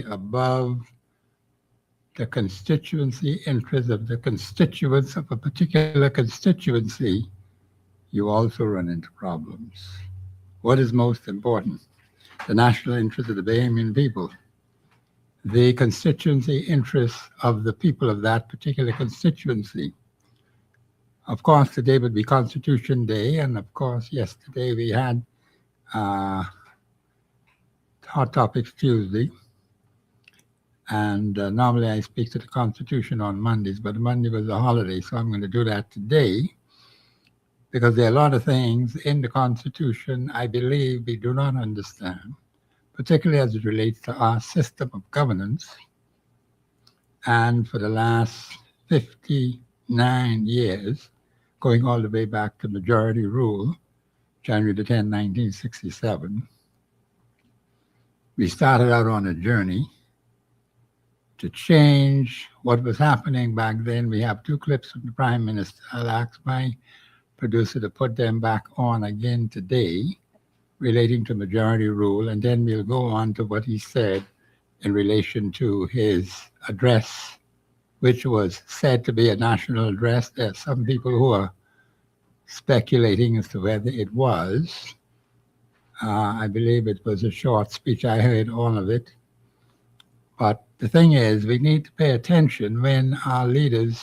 above the constituency interests of the constituents of a particular constituency, you also run into problems. What is most important? The national interest of the Bahamian people, the constituency interests of the people of that particular constituency. Of course, today would be Constitution Day, and of course, yesterday we had Hot Topics Tuesday. And normally I speak to the Constitution on Mondays, but Monday was a holiday, so I'm going to do that today because there are a lot of things in the Constitution I believe we do not understand, particularly as it relates to our system of governance. And for the last 59 years, going all the way back to majority rule, January the 10th, 1967, we started out on a journey to change what was happening back then. We have two clips from the Prime Minister. I'll ask my producer to put them back on again today relating to majority rule, and then we'll go on to what he said in relation to his address, which was said to be a national address. There are some people who are speculating as to whether it was. I believe it was a short speech. I heard all of it. But the thing is, we need to pay attention when our leaders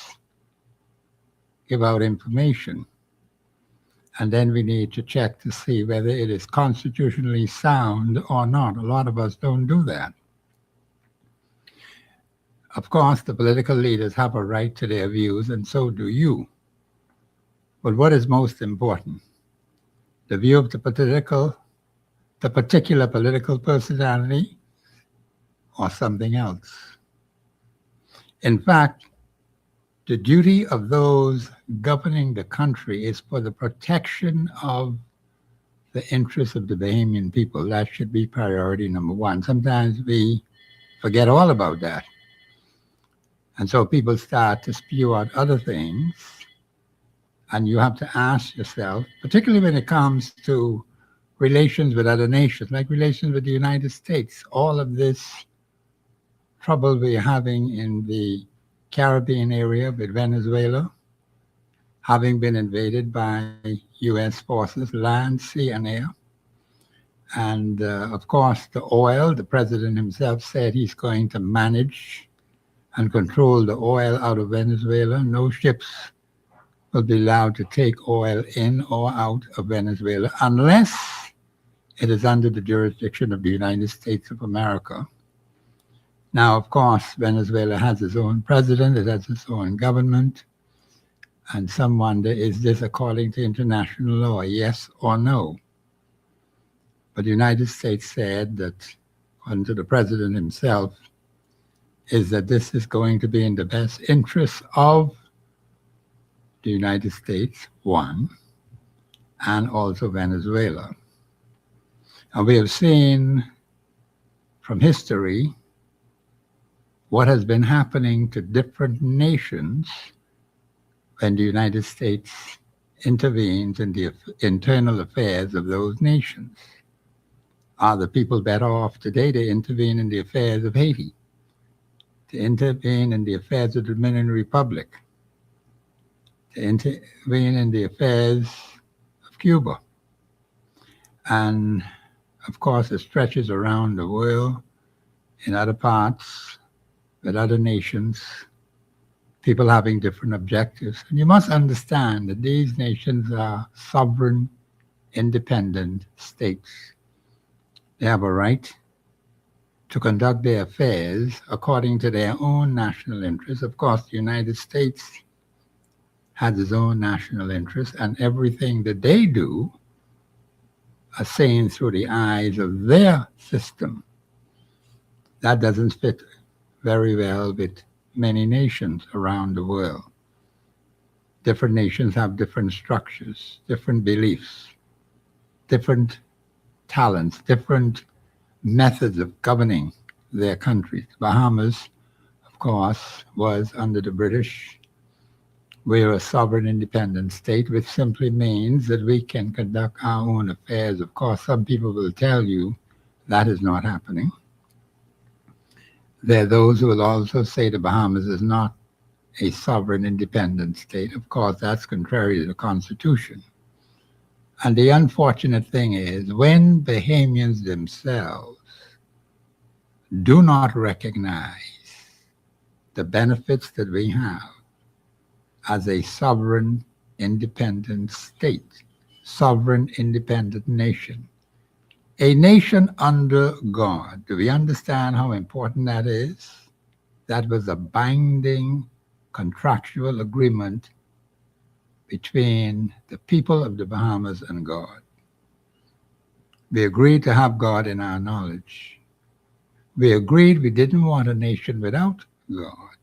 give out information. And then we need to check to see whether it is constitutionally sound or not. A lot of us don't do that. Of course, the political leaders have a right to their views, and so do you. But what is most important? The view of the particular political personality, or something else? In fact, the duty of those governing the country is for the protection of the interests of the Bahamian people. That should be priority number one. Sometimes we forget all about that. And so people start to spew out other things. And you have to ask yourself, particularly when it comes to relations with other nations, like relations with the United States, all of this trouble we're having in the Caribbean area with Venezuela, having been invaded by U.S. forces, land, sea, and air. And of course, the oil, the president himself said he's going to manage and control the oil out of Venezuela. No ships will be allowed to take oil in or out of Venezuela unless it is under the jurisdiction of the United States of America. Now, of course, Venezuela has its own president, it has its own government, and some wonder, is this according to international law, yes or no? But the United States said that, according to the president himself, is that this is going to be in the best interest of the United States, one, and also Venezuela. And we have seen from history what has been happening to different nations when the United States intervenes in the internal affairs of those nations. Are the people better off today to intervene in the affairs of Haiti, to intervene in the affairs of the Dominican Republic, to intervene in the affairs of Cuba? And of course, it stretches around the world in other parts with other nations, people having different objectives. And you must understand that these nations are sovereign, independent states. They have a right to conduct their affairs according to their own national interests. Of course, the United States has its own national interests, and everything that they do are seen through the eyes of their system. That doesn't fit very well with many nations around the world. Different nations have different structures, different beliefs, different talents, different methods of governing their countries. Bahamas, of course, was under the British. We're a sovereign independent state, which simply means that we can conduct our own affairs. Of course, some people will tell you that is not happening. There are those who will also say the Bahamas is not a sovereign independent state. Of course, that's contrary to the Constitution. And the unfortunate thing is when Bahamians themselves do not recognize the benefits that we have as a sovereign independent state, sovereign independent nation, a nation under God. Do we understand how important that is? That was a binding contractual agreement between the people of the Bahamas and God. We agreed to have God in our knowledge. We agreed we didn't want a nation without God.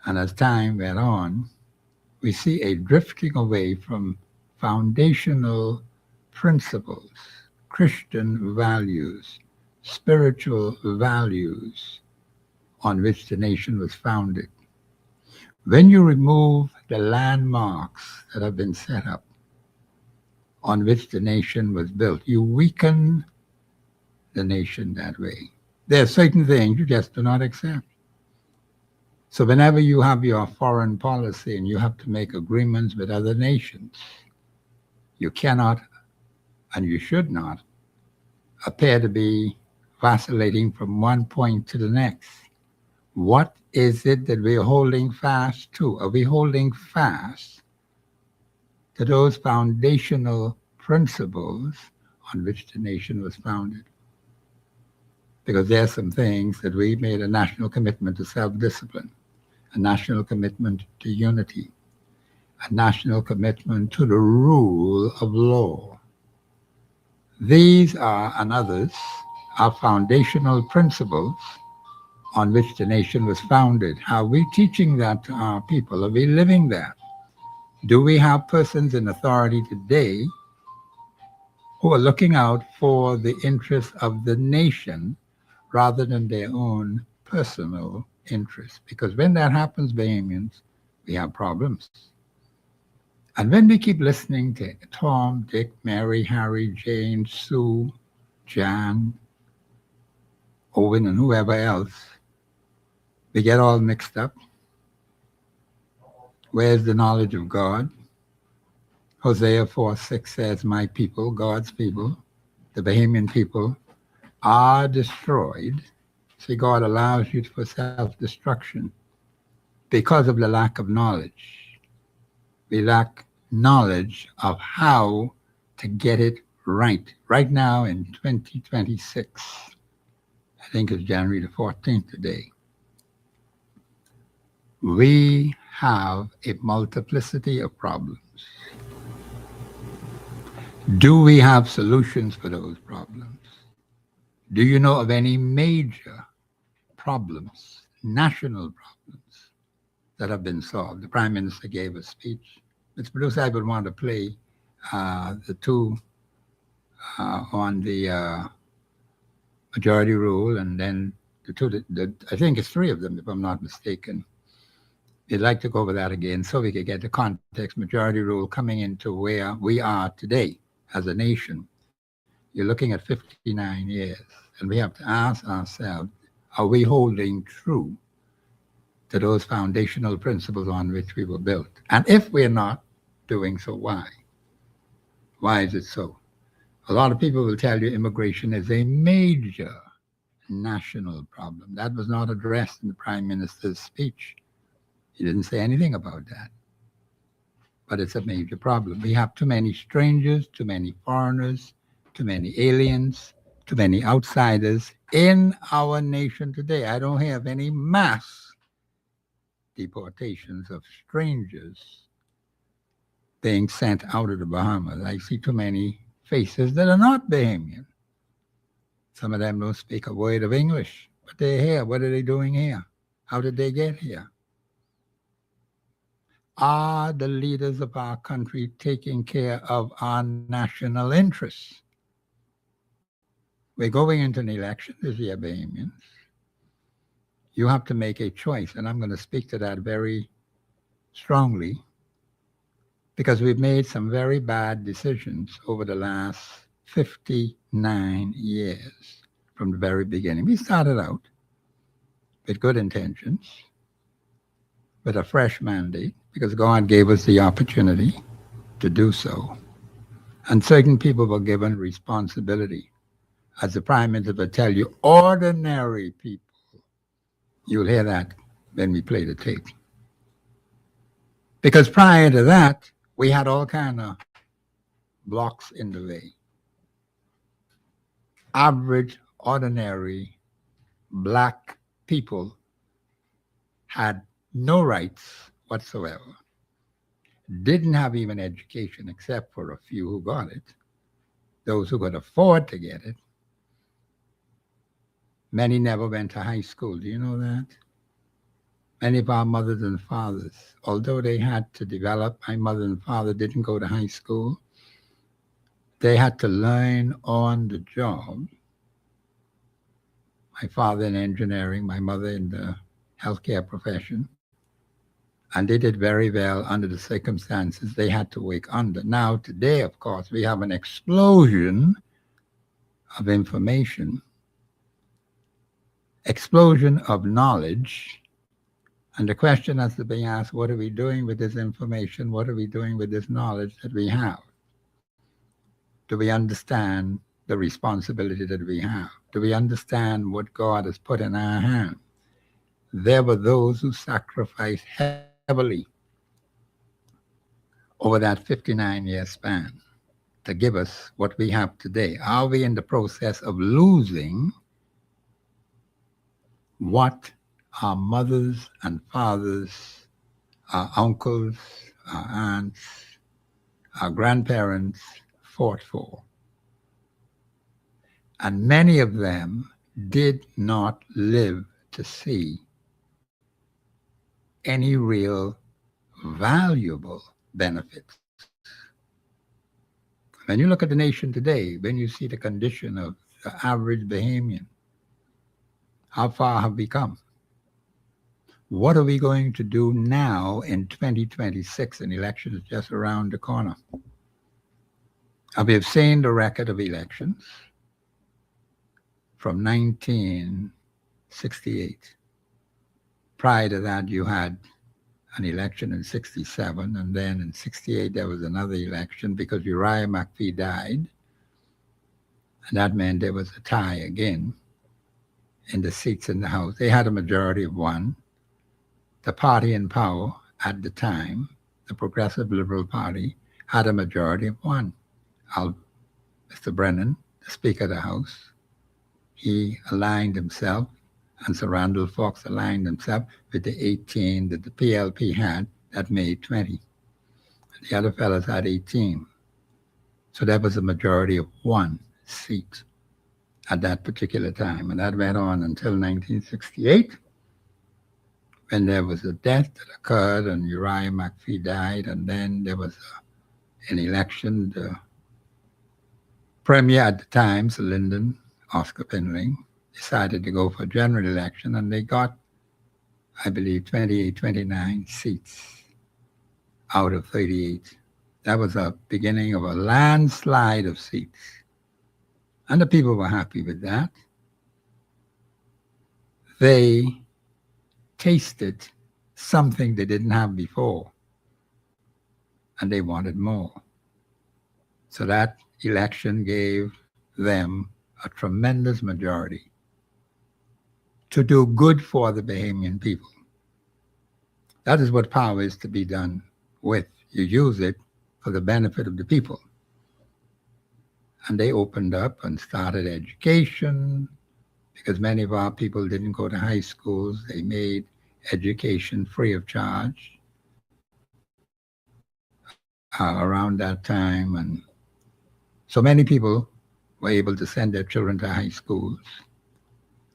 And as time went on, we see a drifting away from foundational principles, Christian values, spiritual values on which the nation was founded. When you remove the landmarks that have been set up on which the nation was built, you weaken the nation that way. There are certain things you just do not accept. So whenever you have your foreign policy and you have to make agreements with other nations, you cannot and you should not appear to be vacillating from one point to the next. What is it that we're holding fast to? Are we holding fast to those foundational principles on which the nation was founded? Because there are some things that we made a national commitment to self-discipline, a national commitment to unity, a national commitment to the rule of law. These are, and others, are foundational principles on which the nation was founded. How are we teaching that to our people? Are we living that? Do we have persons in authority today who are looking out for the interests of the nation rather than their own personal interests? Because when that happens, Bahamians, we have problems. And when we keep listening to Tom, Dick, Mary, Harry, Jane, Sue, Jan, Owen, and whoever else, we get all mixed up. Where's the knowledge of God? Hosea 4:6 says, my people, God's people, the Bahamian people, are destroyed. See, God allows you for self-destruction because of the lack of knowledge. We lack knowledge of how to get it right. Right now in 2026, I think it's January the 14th today, we have a multiplicity of problems. Do we have solutions for those problems? Do you know of any major problems, national problems, that have been solved? The Prime Minister gave a speech. Mr. Producer, I would want to play the two on the majority rule, and then the two, I think it's three of them, if I'm not mistaken. We'd like to go over that again so we could get the context. Majority rule coming into where we are today as a nation. You're looking at 59 years, and we have to ask ourselves, are we holding true to those foundational principles on which we were built? And if we're not doing so, why? Why is it so? A lot of people will tell you immigration is a major national problem. That was not addressed in the Prime Minister's speech. He didn't say anything about that. But it's a major problem. We have too many strangers, too many foreigners, too many aliens, too many outsiders in our nation today. I don't have any mass deportations of strangers being sent out of the Bahamas. I see too many faces that are not Bahamian. Some of them don't speak a word of English, but they're here. What are they doing here? How did they get here? Are the leaders of our country taking care of our national interests? We're going into an election this year, Bahamians. You have to make a choice, and I'm going to speak to that very strongly because we've made some very bad decisions over the last 59 years from the very beginning. We started out with good intentions, with a fresh mandate, because God gave us the opportunity to do so. And certain people were given responsibility. As the Prime Minister would tell you, ordinary people. You'll hear that when we play the tape. Because prior to that, we had all kind of blocks in the way. Average, ordinary, black people had no rights whatsoever. Didn't have even education except for a few who got it. Those who could afford to get it. Many never went to high school. Do you know that? Many of our mothers and fathers, although they had to develop, my mother and father didn't go to high school. They had to learn on the job. My father in engineering, my mother in the healthcare profession. And they did very well under the circumstances they had to work under. Now, today, of course, we have an explosion of information, explosion of knowledge. And the question has to be asked, what are we doing with this information? What are we doing with this knowledge that we have? Do we understand the responsibility that we have? Do we understand what God has put in our hand? There were those who sacrificed heavily over that 59-year span to give us what we have today. Are we in the process of losing what our mothers and fathers, our uncles, our aunts, our grandparents fought for? And many of them did not live to see any real valuable benefits. When you look at the nation today, when you see the condition of the average Bahamian, how far have we come? What are we going to do now in 2026? An election is just around the corner. We have seen the record of elections from 1968. Prior to that, you had an election in 67, and then in 68 there was another election because Uriah McPhee died, and that meant there was a tie again in the seats in the House. They had a majority of one. The party in power at the time, the Progressive Liberal Party, had a majority of one. Mr. Brennan, the Speaker of the House, he aligned himself, and Sir Randall Fox aligned himself with the 18 that the PLP had that made 20. The other fellows had 18. So that was a majority of one seat at that particular time. And that went on until 1968, when there was a death that occurred and Uriah McPhee died. And then there was an election. The premier at the time, Sir Lyndon Oscar Pinling, decided to go for a general election, and they got, I believe, 28, 29 seats out of 38. That was a beginning of a landslide of seats. And the people were happy with that. They tasted something they didn't have before, and they wanted more. So that election gave them a tremendous majority to do good for the Bahamian people. That is what power is to be done with. You use it for the benefit of the people. And they opened up and started education, because many of our people didn't go to high schools. They made education free of charge around that time. And so many people were able to send their children to high schools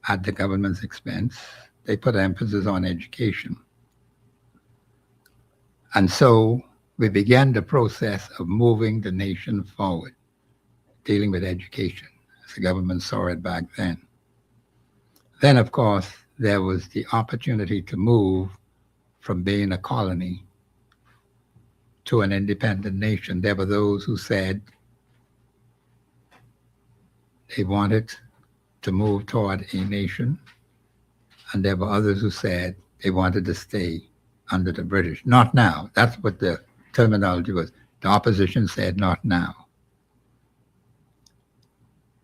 at the government's expense. They put emphasis on education. And so we began the process of moving the nation forward, dealing with education, as the government saw it back then. Then, of course, there was the opportunity to move from being a colony to an independent nation. There were those who said they wanted to move toward a nation And there were others who said they wanted to stay under the British. Not now. That's what the terminology was. The opposition said not now.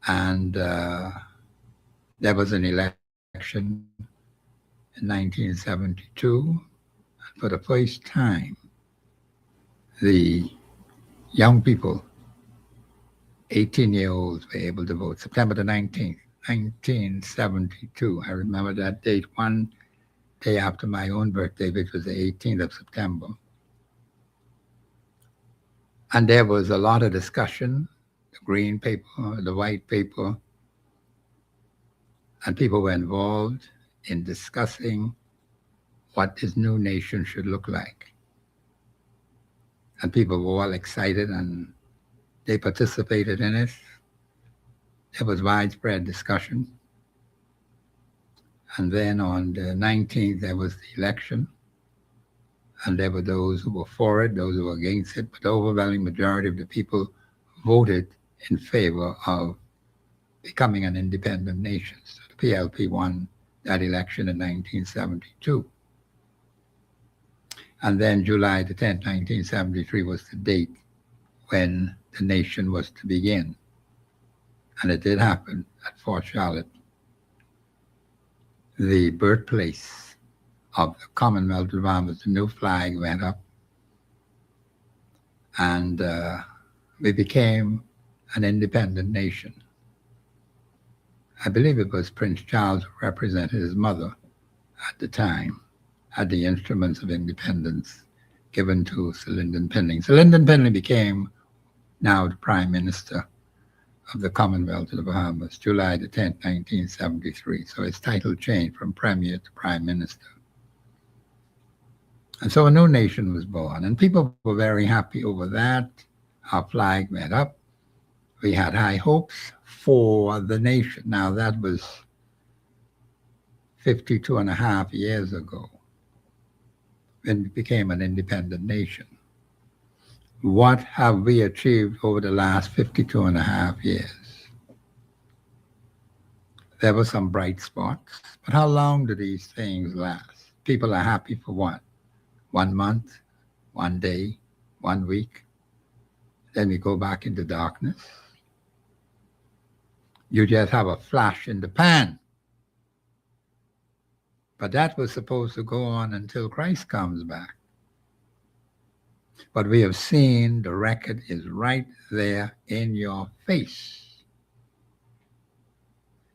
And there was an election in 1972. For the first time, the young people, 18-year-olds, were able to vote. September the 19th, 1972. I remember that date, one day after my own birthday, which was the 18th of September. And there was a lot of discussion, the green paper, the white paper, and people were involved in discussing what this new nation should look like. And people were all excited and they participated in it. There was widespread discussion. And then on the 19th, there was the election. And there were those who were for it, those who were against it, but the overwhelming majority of the people voted in favor of becoming an independent nation. So the PLP won that election in 1972. And then July the 10th, 1973 was the date when the nation was to begin. And it did happen at Fort Charlotte, the birthplace of the Commonwealth of Bahamas. The new flag went up, and we became an independent nation. I believe it was Prince Charles who represented his mother at the time, had the instruments of independence given to Sir Lyndon Pinling. Sir Lyndon Pinling became now the Prime Minister of the Commonwealth of the Bahamas, July the 10th, 1973. So his title changed from Premier to Prime Minister. And so a new nation was born, and people were very happy over that. Our flag went up. We had high hopes for the nation. Now, that was 52 and a half years ago when we became an independent nation. What have we achieved over the last 52 and a half years? There were some bright spots, but how long do these things last? People are happy for what? 1 month, 1 day, 1 week. Then we go back into darkness. You just have a flash in the pan. But that was supposed to go on until Christ comes back. But we have seen the record is right there in your face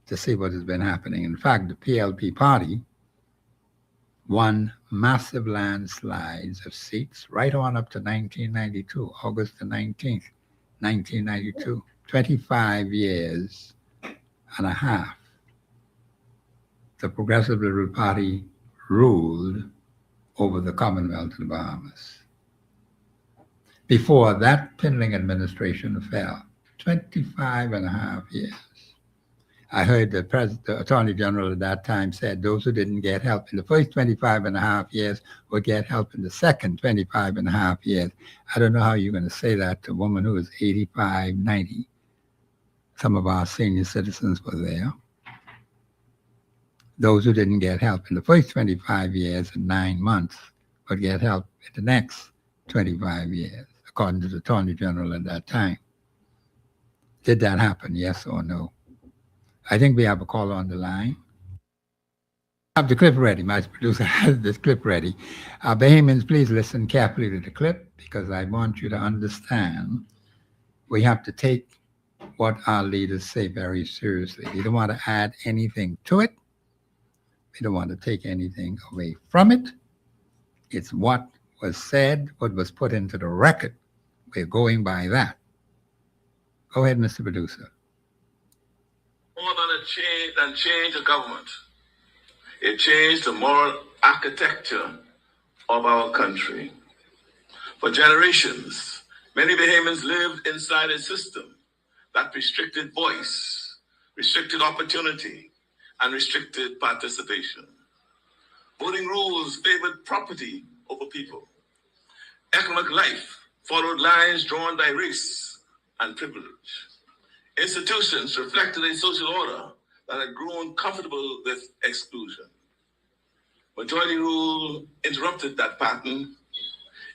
to see what has been happening. In fact, the PLP party won massive landslides of seats right on up to 1992, August the 19th, 1992, 25 years and a half. The Progressive Liberal Party ruled over the Commonwealth of the Bahamas. Before that Pinling administration fell, 25 and a half years. I heard the Attorney General at that time said those who didn't get help in the first 25 and a half years would get help in the second 25 and a half years. I don't know how you're going to say that to a woman who is 85, 90. Some of our senior citizens were there. Those who didn't get help in the first 25 years and 9 months would get help in the next 25 years, according to the Attorney General at that time. Did that happen, yes or no? I think we have a caller on the line. I have the clip ready. My producer has this clip ready. Bahamians, please listen carefully to the clip because I want you to understand we have to take what our leaders say very seriously. We don't want to add anything to it. We don't want to take anything away from it. It's what was said, what was put into the record. We're going by that. Go ahead, Mr. Producer. More than change a government. It changed the moral architecture of our country. For generations, many Bahamians lived inside a system that restricted voice, restricted opportunity, and restricted participation. Voting rules favored property over people. Economic life followed lines drawn by race and privilege. Institutions reflected a social order that had grown comfortable with exclusion. Majority rule interrupted that pattern.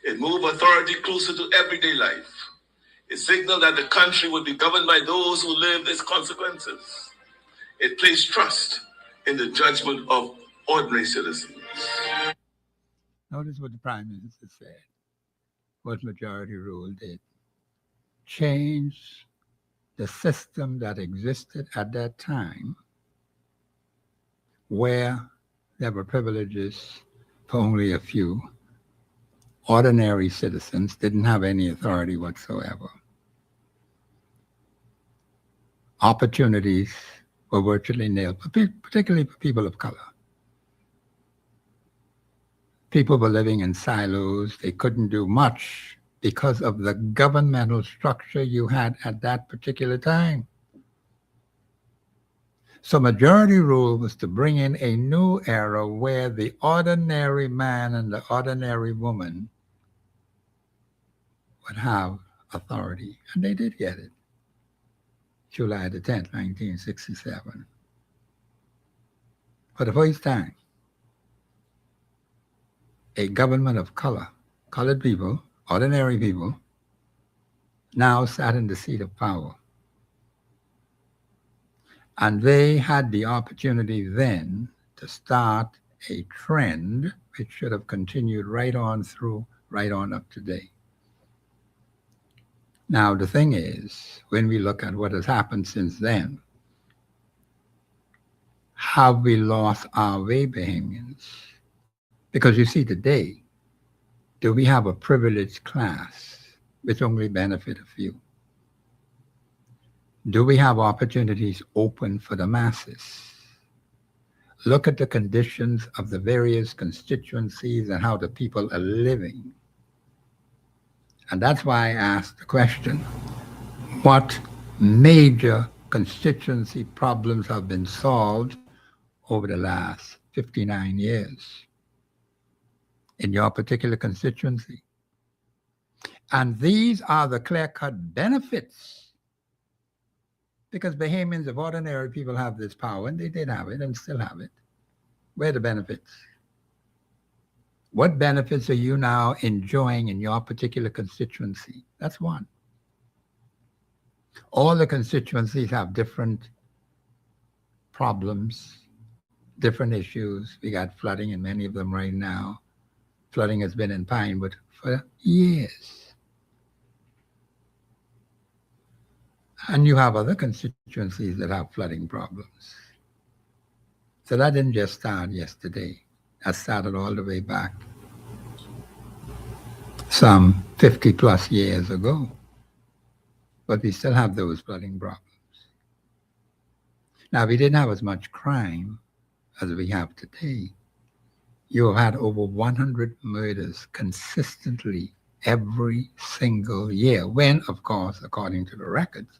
It moved authority closer to everyday life. It signaled that the country would be governed by those who lived its consequences. It placed trust in the judgment of ordinary citizens. Notice what the Prime Minister said, what majority rule did. Change the system that existed at that time where there were privileges for only a few. Ordinary citizens didn't have any authority whatsoever. Opportunities were virtually nil, particularly for people of color. People were living in silos. They couldn't do much because of the governmental structure you had at that particular time. So majority rule was to bring in a new era where the ordinary man and the ordinary woman would have authority. And they did get it. July the 10th, 1967. For the first time, a government of color, colored people, ordinary people, now sat in the seat of power. And they had the opportunity then to start a trend which should have continued right on up to date. Now, the thing is, when we look at what has happened since then, have we lost our way, Bahamians? Because you see, today, do we have a privileged class which only benefit a few? Do we have opportunities open for the masses? Look at the conditions of the various constituencies and how the people are living. And that's why I asked the question, what major constituency problems have been solved over the last 59 years in your particular constituency? And these are the clear-cut benefits, because Bahamians of ordinary people have this power, and they did have it and still have it. Where are the benefits? What benefits are you now enjoying in your particular constituency? That's one. All the constituencies have different problems, different issues. We got flooding in many of them right now. Flooding has been in Pinewood for years. And you have other constituencies that have flooding problems. So that didn't just start yesterday. That started all the way back some 50 plus years ago. But we still have those flooding problems. Now, we didn't have as much crime as we have today. You have had over 100 murders consistently every single year, when, of course, according to the records,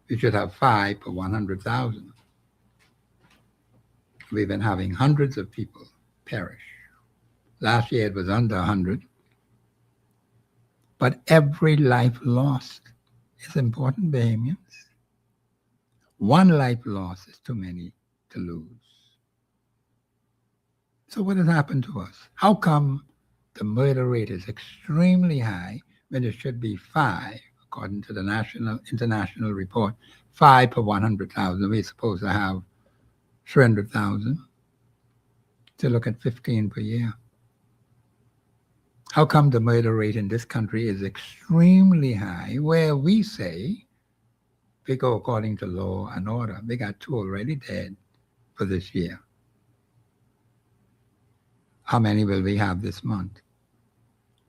we should have 5 per 100,000. We've been having hundreds of people perish. Last year it was under 100. But every life lost is important, Bahamians. One life lost is too many to lose. So what has happened to us? How come the murder rate is extremely high when it should be 5, according to the international report, 5 per 100,000? We're supposed to have 300,000 to look at 15 per year. How come the murder rate in this country is extremely high, where we say, we go according to law and order? We got 2 already dead for this year. How many will we have this month?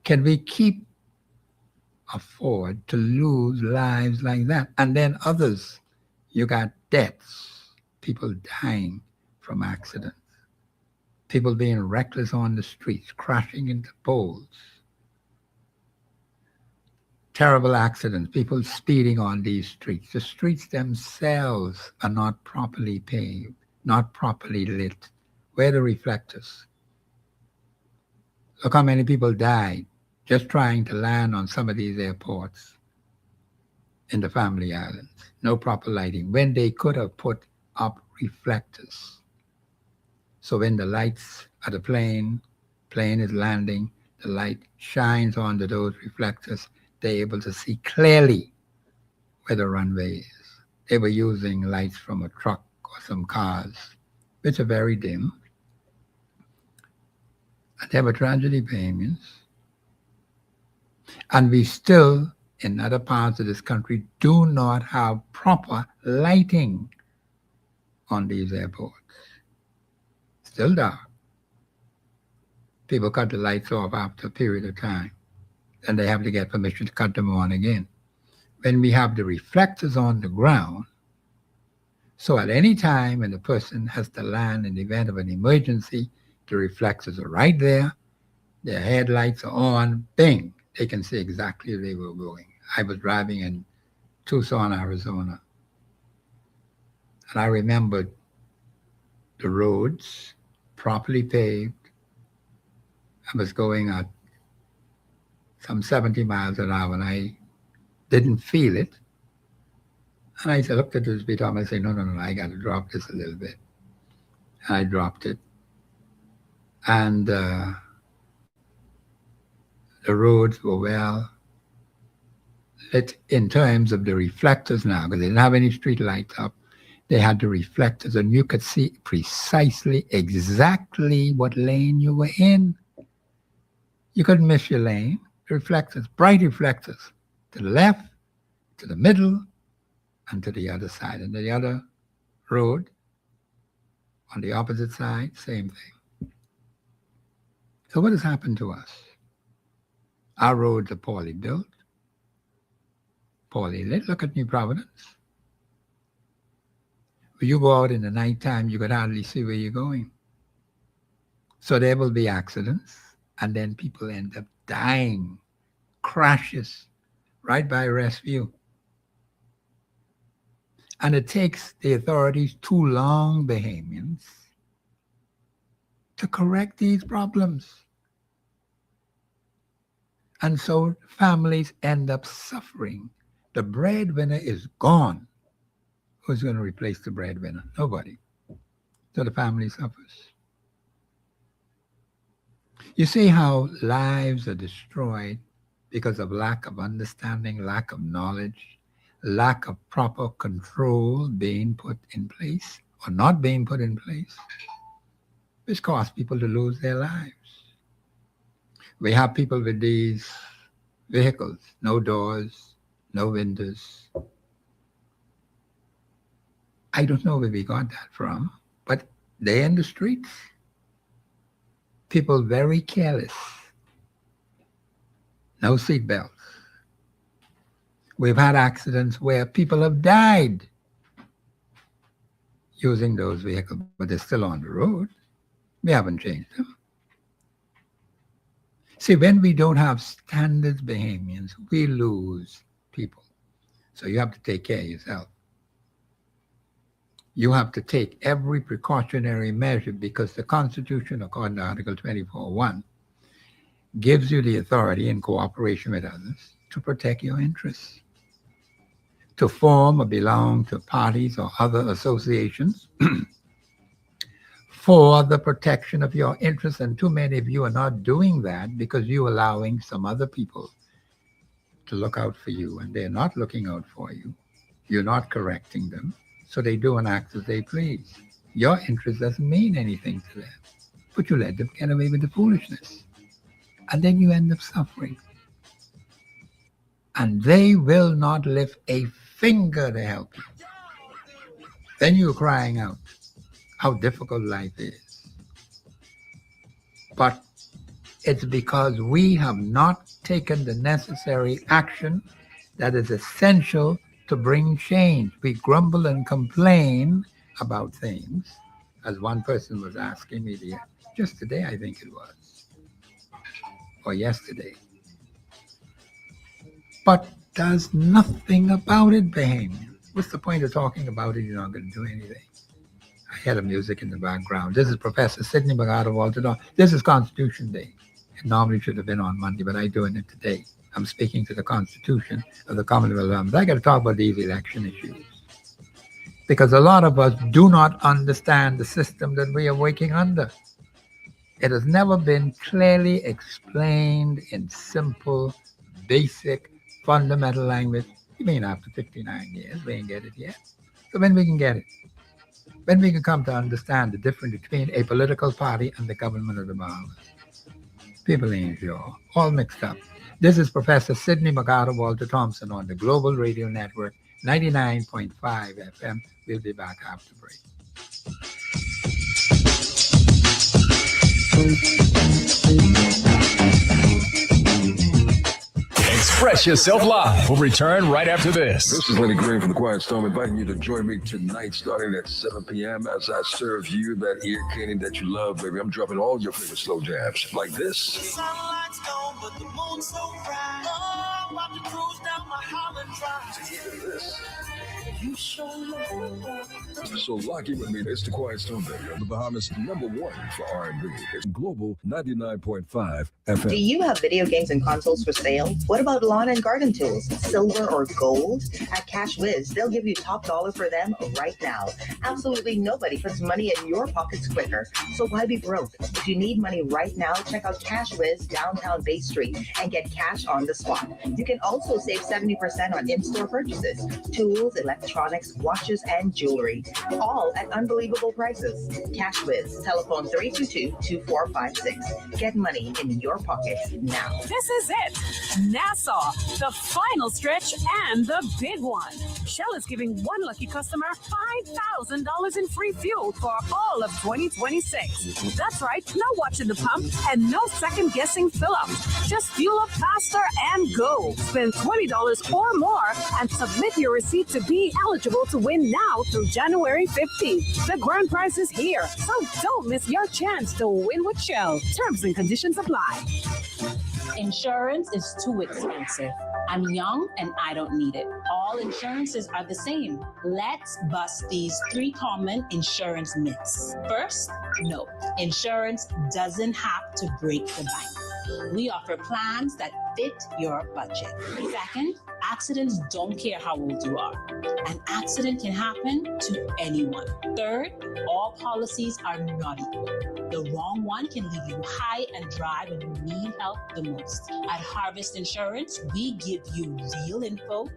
Can we afford to lose lives like that? And then others, you got deaths, people dying from accidents, people being reckless on the streets, crashing into poles, terrible accidents, people speeding on these streets. The streets themselves are not properly paved, not properly lit. Where are the reflectors? Look how many people died just trying to land on some of these airports in the Family Islands. No proper lighting, when they could have put up reflectors. So when the lights at the plane is landing, the light shines onto those reflectors. They're able to see clearly where the runway is. They were using lights from a truck or some cars, which are very dim. And there were tragedy payments. And we still, in other parts of this country, do not have proper lighting on these airports. Still dark. People cut the lights off after a period of time, and they have to get permission to cut them on again. When we have the reflectors on the ground, so at any time when the person has to land in the event of an emergency, the reflectors are right there, their headlights are on, bing, they can see exactly where they were going. I was driving in Tucson, Arizona, and I remembered the roads properly paved. I was going at some 70 miles an hour, and I didn't feel it. And I looked at the speedometer and I said, no, I got to drop this a little bit. And I dropped it. And the roads were well lit in terms of the reflectors now, because they didn't have any street lights up. They had the reflectors, and you could see precisely, exactly what lane you were in. You couldn't miss your lane. The reflectors, bright reflectors, to the left, to the middle, and to the other side. And the other road, on the opposite side, same thing. So what has happened to us? Our roads are poorly built, poorly lit. Look at New Providence. When you go out in the nighttime, you could hardly see where you're going. So there will be accidents, and then people end up dying, crashes, right by Rescue. And it takes the authorities too long, Bahamians, to correct these problems. And so families end up suffering. The breadwinner is gone. Who's going to replace the breadwinner? Nobody. So the family suffers. You see how lives are destroyed because of lack of understanding, lack of knowledge, lack of proper control being put in place or not being put in place, which cause people to lose their lives. We have people with these vehicles, no doors, no windows. I don't know where we got that from, but they're in the streets. People very careless. No seat belts. We've had accidents where people have died using those vehicles, but they're still on the road. We haven't changed them. See, when we don't have standards, Bahamians, we lose people. So you have to take care of yourself. You have to take every precautionary measure because the Constitution, according to Article 24.1, gives you the authority in cooperation with others to protect your interests, to form or belong to parties or other associations for the protection of your interests. And too many of you are not doing that because you're allowing some other people to look out for you, and they're not looking out for you. You're not correcting them. So they do and act as they please. Your interest doesn't mean anything to them, but you let them get away with the foolishness. And then you end up suffering. And they will not lift a finger to help you. Then you're crying out how difficult life is. But it's because we have not taken the necessary action that is essential to bring change. We grumble and complain about things, as one person was asking me just today, I think it was, or yesterday, but does nothing about it, Bahamian. What's the point of talking about it? You're not going to do anything. I had a music in the background. This is Professor Sidney of Walter. This is Constitution Day. It normally should have been on Monday, but I'm doing it today. I'm speaking to the Constitution of the Commonwealth of Bahamas. I got to talk about these election issues. because a lot of us do not understand the system that we are working under. It has never been clearly explained in simple, basic, fundamental language. Even after 59 years, we ain't get it yet. So when we can get it? When we can come to understand the difference between a political party and the government of the Bahamas? People ain't sure. All mixed up. This is Professor Sidney Walter Thompson on the Global Radio Network, 99.5 FM. We'll be back after break. Express Yourself Live will return right after this. This is Lenny Green from the Quiet Storm, inviting you to join me tonight starting at 7 p.m. as I serve you that ear candy that you love, baby. I'm dropping all your favorite slow jams like this. Sunlight's gone, but the moon's so bright. Oh, I'm about to cruise down my Holland Drive. To hear this. You show love. So lock in with me. It's the Quiet Storm, baby, on the Bahamas #1 for R&B. It's Global 99.5 FM. Do you have video games and consoles for sale? What about lawn and garden tools, silver or gold? At Cash Whiz, they'll give you top dollar for them right now. Absolutely nobody puts money in your pockets quicker. So why be broke? If you need money right now, check out Cash Whiz downtown Bay Street and get cash on the spot. You can also save 70% on in-store purchases, tools, electronics, watches, and jewelry. All at unbelievable prices. Cash Whiz, telephone 322-2456. Get money in your pocket now. This is it. Nassau, the final stretch and the big one. Shell is giving one lucky customer $5,000 in free fuel for all of 2026. That's right, no watching the pump and no second guessing fill up. Just fuel up faster and go. Spend $20 or more and submit your receipt to be eligible to win now through January 15th. The grand prize is here, so don't miss your chance to win with Shell. Terms and conditions apply. Insurance is too expensive. I'm young and I don't need it. All insurances are the same. Let's bust these 3 common insurance myths. First, no, insurance doesn't have to break the bank. We offer plans that fit your budget. Second, accidents don't care how old you are. An accident can happen to anyone. Third, all policies are not equal. The wrong one can leave you high and dry when you need help the most. At Harvest Insurance, we give you real info,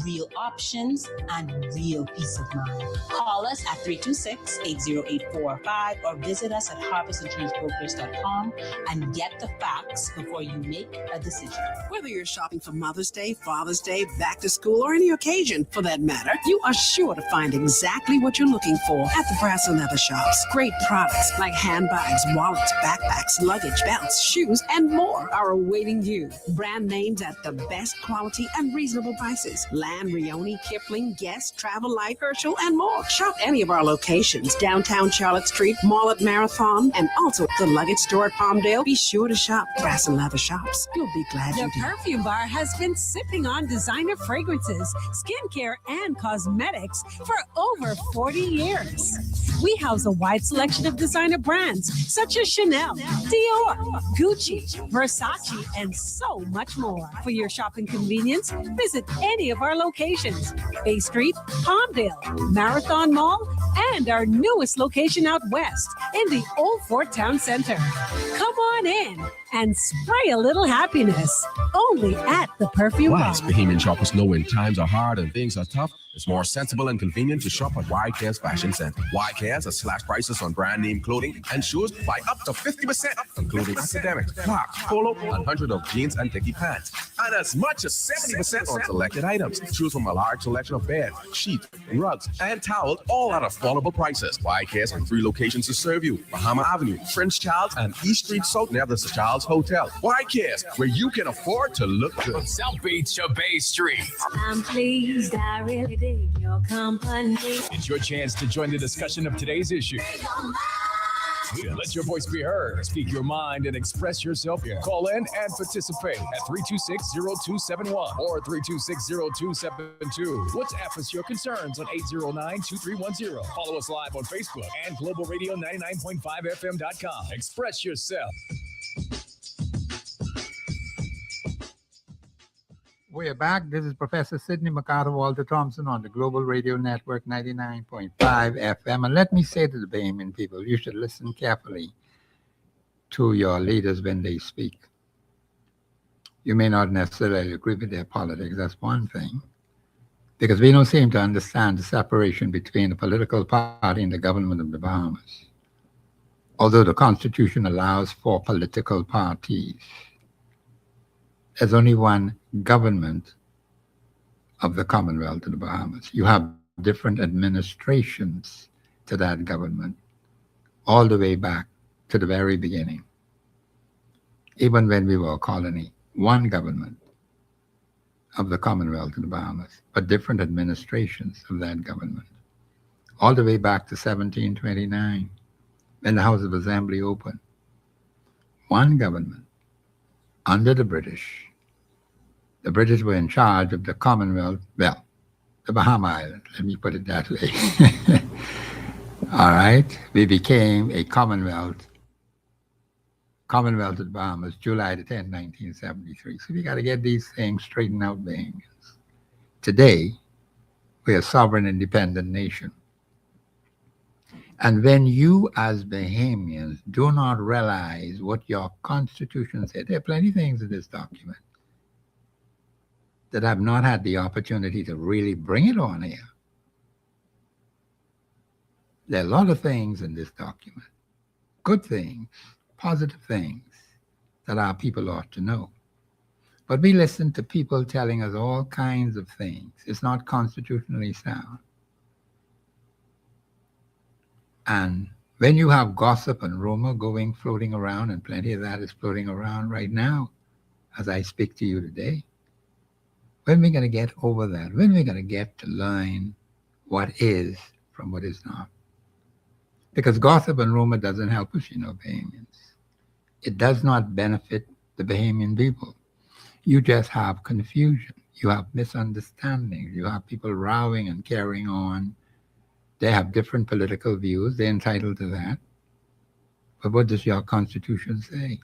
real options, and real peace of mind. Call us at 326-80845 or visit us at harvestinsurancebrokers.com and get the facts before you make a decision. Whether you're shopping for Mother's Day, Father's Day, back to school, or any occasion for that matter, you are sure to find exactly what you're looking for at the Brass and Leather Shops. Great products like handbags, wallets, backpacks, luggage, belts, shoes, and more are awaiting you. Brand names at the best quality and reasonable prices. Land, Rioni, Kipling, Guess, Travel Light, Herschel, and more. Shop any of our locations. Downtown Charlotte Street, Mall at Marathon, and also the Luggage Store at Palmdale. Be sure to shop Brass and Leather Shops. You'll be glad you The did. Perfume Bar has been sipping on designer fragrances, skincare, and cosmetics for over 40 years. We house a wide selection of designer brands such as Chanel, Dior, Gucci, Versace, and so much more. For your shopping convenience, visit any of our locations: Bay Street, Palmdale, Marathon Mall, and our newest location out west in the Old Fort Town Center. Come on in and spray a little happiness only at the Perfume Bar. Plus, Bahamian shoppers know when times are hard and things are tough, it's more sensible and convenient to shop at Y-Care's Fashion Center. Y-Care's has slash prices on brand name clothing and shoes by up to 50%, including academics, Clarks, Polo, and 100 of jeans and khaki pants, and as much as 70% on selected items. Choose from a large selection of beds, sheets, rugs, and towels, all at affordable prices. Y-Care's in 3 locations to serve you: Bahama Avenue, Prince Charles, and East Street South near the Sir Charles Hotel. Y-Care's, where you can afford to look good. South Beach to Bay Street. I'm pleased, I really dig your company. It's your chance to join the discussion of today's issue. Let your voice be heard. Speak your mind and express yourself. Call in and participate at 326-0271 or 326-0272. WhatsApp us your concerns on 809-2310. Follow us live on Facebook and Global Radio 99.5FM.com. Express yourself. We're back. This is Professor Sidney Walter Thompson on the Global Radio Network 99.5 FM. And let me say to the Bahamian people, you should listen carefully to your leaders when they speak. You may not necessarily agree with their politics, that's one thing, because we don't seem to understand the separation between the political party and the government of the Bahamas. Although the Constitution allows for political parties, there's only one government of the Commonwealth of the Bahamas. You have different administrations to that government, all the way back to the very beginning. Even when we were a colony, one government of the Commonwealth of the Bahamas, but different administrations of that government, all the way back to 1729, when the House of Assembly opened. One government under the British. The British were in charge of the Commonwealth, well, the Bahama Islands, let me put it that way. All right, we became a Commonwealth of the Bahamas, July the 10th, 1973. So we got to get these things straightened out, Bahamians. Today, we're a sovereign, independent nation. And when you as Bahamians do not realize what your Constitution said, there are plenty of things in this document that I've not had the opportunity to really bring it on here. There are a lot of things in this document, good things, positive things that our people ought to know. But we listen to people telling us all kinds of things. It's not constitutionally sound. And when you have gossip and rumor floating around, and plenty of that is floating around right now as I speak to you today, when are we going to get over that? When are we going to get to learn what is from what is not? Because gossip and rumor doesn't help us, Bahamians. It does not benefit the Bahamian people. You just have confusion. You have misunderstandings. You have people rowing and carrying on. They have different political views. They're entitled to that. But what does your Constitution say?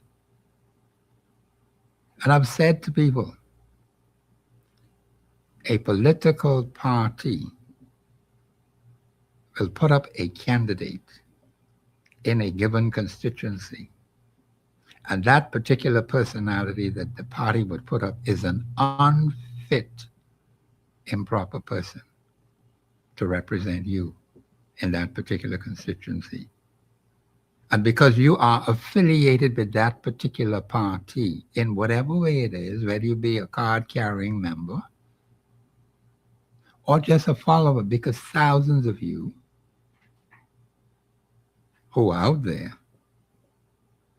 And I've said to people, a political party will put up a candidate in a given constituency, and that particular personality that the party would put up is an unfit, improper person to represent you in that particular constituency. And because you are affiliated with that particular party in whatever way it is, whether you be a card-carrying member or just a follower, because thousands of you who are out there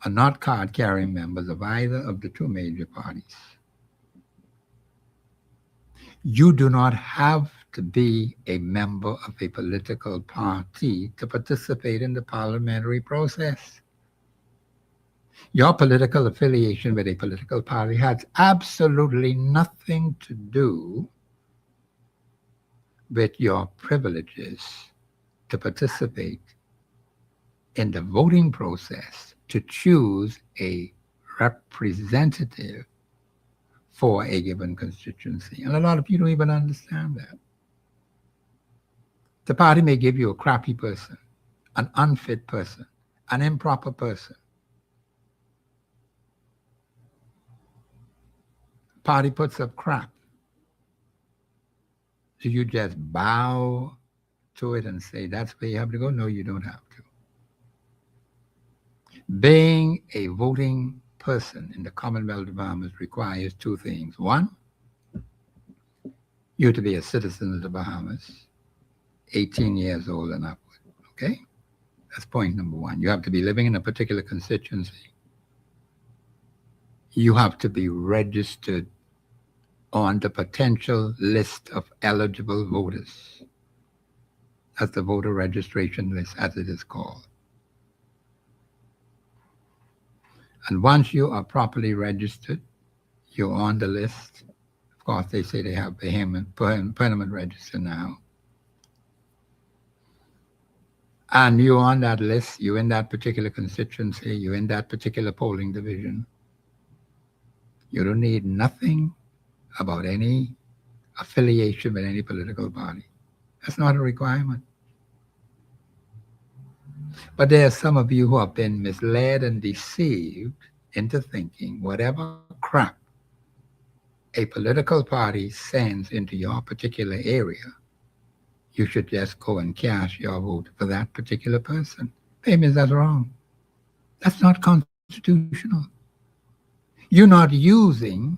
are not card-carrying members of either of the two major parties. You do not have to be a member of a political party to participate in the parliamentary process. Your political affiliation with a political party has absolutely nothing to do with your privileges to participate in the voting process to choose a representative for a given constituency. And a lot of you don't even understand that. The party may give you a crappy person, an unfit person, an improper person. The party puts up crap. So you just bow to it and say, that's where you have to go? No, you don't have to. Being a voting person in the Commonwealth of Bahamas requires two things. One, you to be a citizen of the Bahamas, 18 years old and upward, okay? That's point number one. You have to be living in a particular constituency. You have to be registered on the potential list of eligible voters. That's the voter registration list, as it is called. And once you are properly registered, you're on the list. Of course, they say they have permanent register now. And you're on that list, you're in that particular constituency, you're in that particular polling division. You don't need nothing about any affiliation with any political party. That's not a requirement. But there are some of you who have been misled and deceived into thinking whatever crap a political party sends into your particular area, you should just go and cast your vote for that particular person. Maybe that's wrong. That's not constitutional. You're not using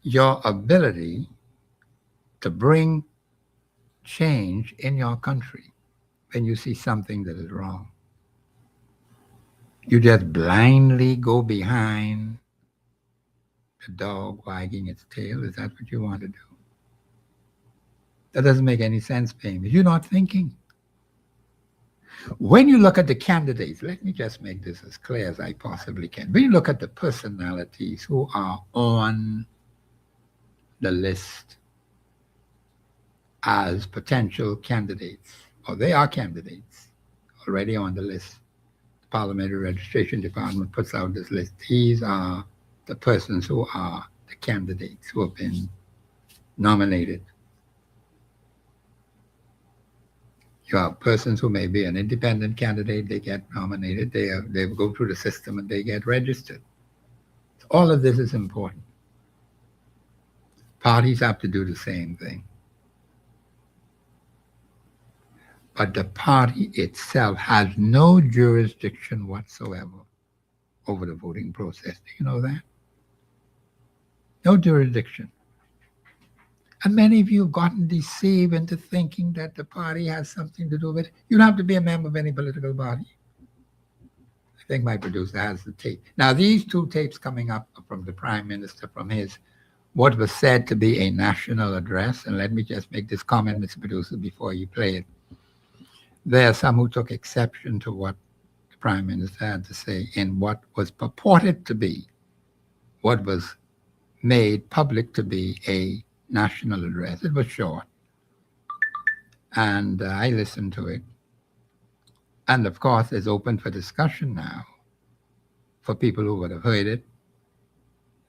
your ability to bring change in your country when you see something that is wrong. You just blindly go behind the dog wagging its tail. Is that what you want to do? That doesn't make any sense, Payne. You're not thinking. When you look at the candidates, let me just make this as clear as I possibly can. When you look at the personalities who are on the list as potential candidates, or they are candidates already on the list. The Parliamentary Registration Department puts out this list. These are the persons who are the candidates who have been nominated. You have persons who may be an independent candidate, they get nominated, they go through the system and they get registered. All of this is important. Parties have to do the same thing. But the party itself has no jurisdiction whatsoever over the voting process. Do you know that? No jurisdiction. And many of you have gotten deceived into thinking that the party has something to do with it. You don't have to be a member of any political party. I think my producer has the tape. Now, these two tapes coming up are from the Prime Minister, from his, what was said to be a national address. And let me just make this comment, Mr. Producer, before you play it. There are some who took exception to what the Prime Minister had to say in what was purported to be, what was made public to be a national address. It was short. And I listened to it. And of course, it's open for discussion now for people who would have heard it.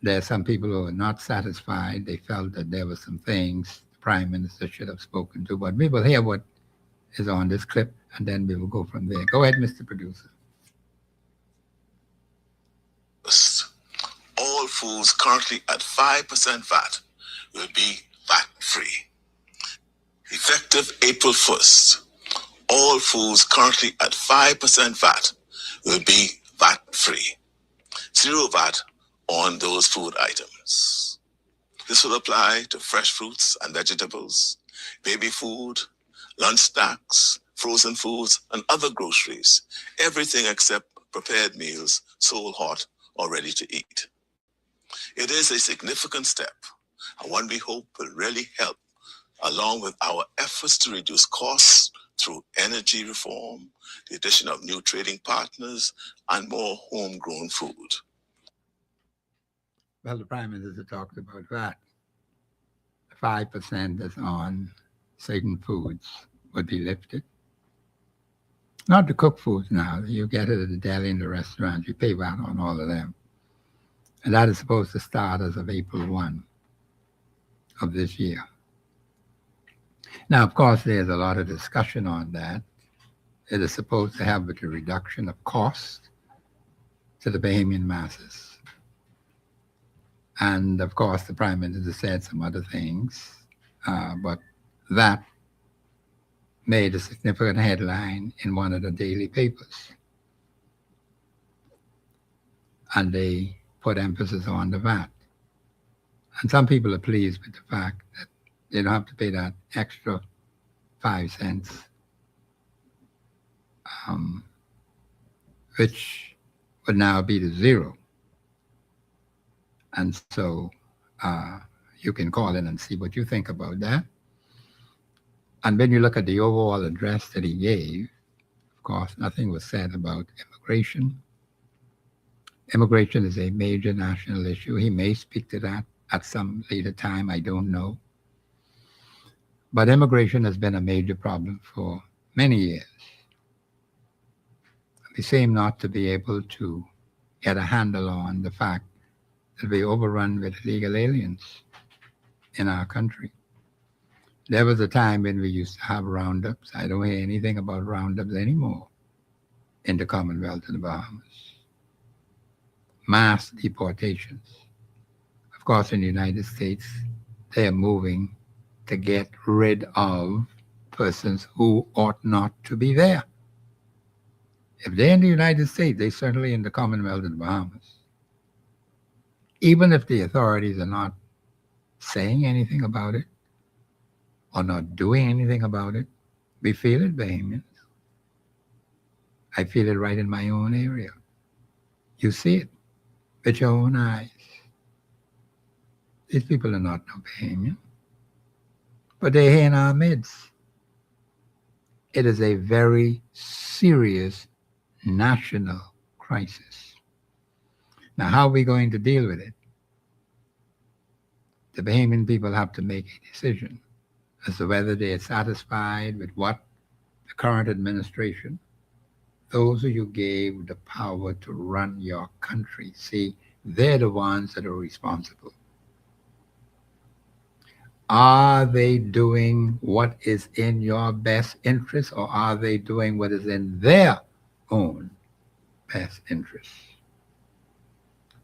There are some people who are not satisfied. They felt that there were some things the Prime Minister should have spoken to. But we will hear what is on this clip, and then we will go from there. Go ahead, Mr. Producer. All foods currently at 5% VAT will be VAT-free. Effective April 1st, all foods currently at 5% VAT will be VAT-free. Zero VAT on those food items. This will apply to fresh fruits and vegetables, baby food, lunch snacks, frozen foods, and other groceries. Everything except prepared meals sold hot or ready to eat. It is a significant step, and one we hope will really help, along with our efforts to reduce costs through energy reform, the addition of new trading partners, and more homegrown food. Well, the Prime Minister talked about that. 5% that's on certain foods would be lifted. Not the cooked foods now. You get it at the deli and the restaurant. You pay VAT on all of them. And that is supposed to start as of April 1 of this year. Now, of course, there's a lot of discussion on that. It is supposed to have a reduction of cost to the Bahamian masses. And of course, the Prime Minister said some other things, but that made a significant headline in one of the daily papers. And they put emphasis on the VAT. And some people are pleased with the fact that they don't have to pay that extra 5 cents, which would now be to zero. And so you can call in and see what you think about that. And when you look at the overall address that he gave, of course, nothing was said about immigration. Immigration is a major national issue. He may speak to that at some later time, I don't know. But immigration has been a major problem for many years. We seem not to be able to get a handle on the fact It'll be overrun with illegal aliens in our country. There was a time when we used to have roundups. I don't hear anything about roundups anymore in the Commonwealth of the Bahamas. Mass deportations. Of course, in the United States, they are moving to get rid of persons who ought not to be there. If they're in the United States, they're certainly in the Commonwealth of the Bahamas. Even if the authorities are not saying anything about it or not doing anything about it, we feel it, Bahamians. I feel it right in my own area. You see it with your own eyes. These people are not no Bahamian, but they're here in our midst. It is a very serious national crisis. Now, how are we going to deal with it? The Bahamian people have to make a decision as to whether they are satisfied with what the current administration, those who you gave the power to run your country, see, they're the ones that are responsible. Are they doing what is in your best interest, or are they doing what is in their own best interest?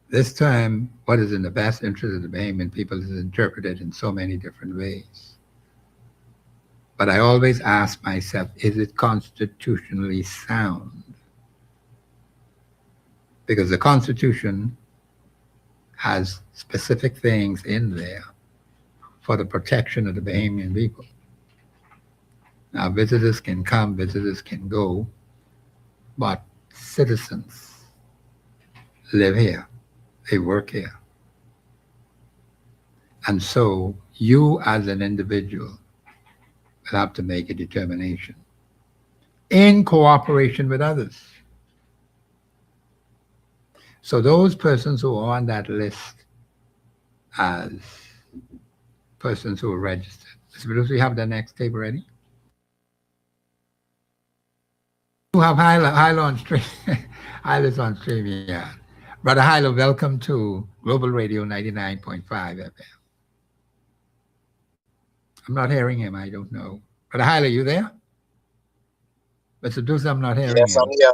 This time, what is in the best interest of the Bahamian people is interpreted in so many different ways. But I always ask myself, is it constitutionally sound? Because the Constitution has specific things in there for the protection of the Bahamian people. Now, visitors can come, visitors can go, but citizens live here, they work here. And so you as an individual will have to make a determination in cooperation with others. So those persons who are on that list as persons who are registered. Mr. Bruce, we have the next tape ready? You have Hilo on stream. Hilo's on stream, yeah. Brother Hilo, welcome to Global Radio 99.5 FM. I'm not hearing him, I don't know. Brother Hilo, you there? Mr. Bruce, I'm not hearing him. Yes, I'm here.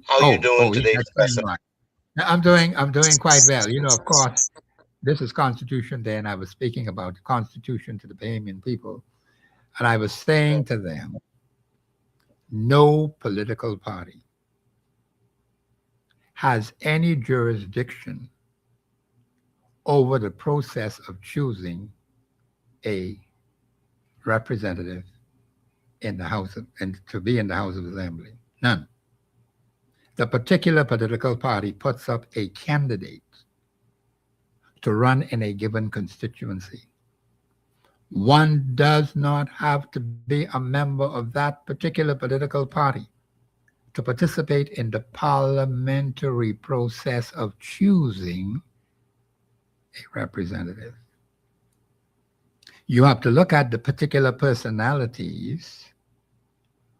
How are you doing today, Professor? Right. I'm doing quite well. You know, of course, this is Constitution Day, and I was speaking about the Constitution to the Bahamian people, and I was saying to them, no political party has any jurisdiction over the process of choosing a representative in the House of, and to be in the House of Assembly. None. The particular political party puts up a candidate to run in a given constituency. One does not have to be a member of that particular political party to participate in the parliamentary process of choosing a representative. You have to look at the particular personalities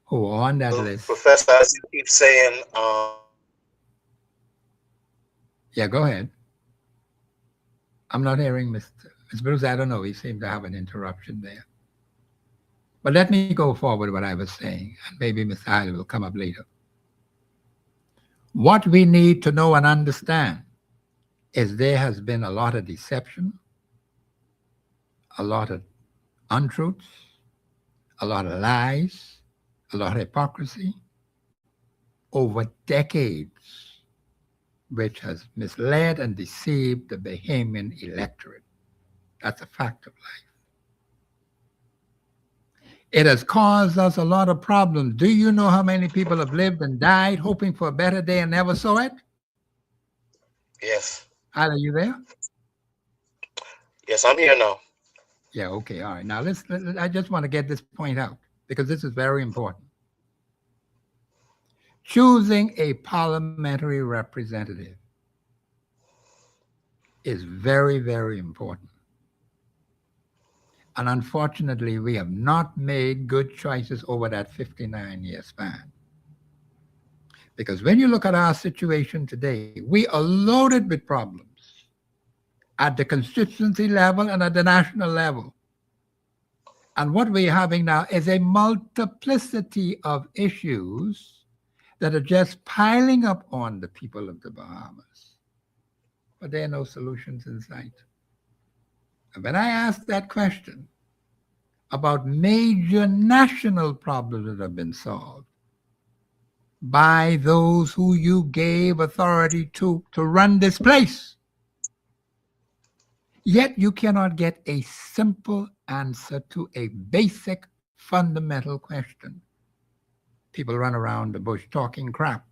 who are on that list. Professor, as you keep saying, yeah, go ahead. I'm not hearing Mr. Bruce. I don't know. He seemed to have an interruption there. But let me go forward what I was saying, and maybe Mr. Hyde will come up later. What we need to know and understand is there has been a lot of deception, a lot of untruths, a lot of lies, a lot of hypocrisy over decades, which has misled and deceived the Bahamian electorate. That's a fact of life. It has caused us a lot of problems. Do you know how many people have lived and died hoping for a better day and never saw it? Yes. Are you there? Yes, I'm here now. Yeah, okay, all right. Now, I just want to get this point out because this is very important. Choosing a parliamentary representative is very, very important. And unfortunately, we have not made good choices over that 59-year span. Because when you look at our situation today, we are loaded with problems. at the constituency level and at the national level. And what we're having now is a multiplicity of issues that are just piling up on the people of the Bahamas. But there are no solutions in sight. And when I ask that question about major national problems that have been solved by those who you gave authority to run this place, yet you cannot get a simple answer to a basic fundamental question. People run around the bush talking crap.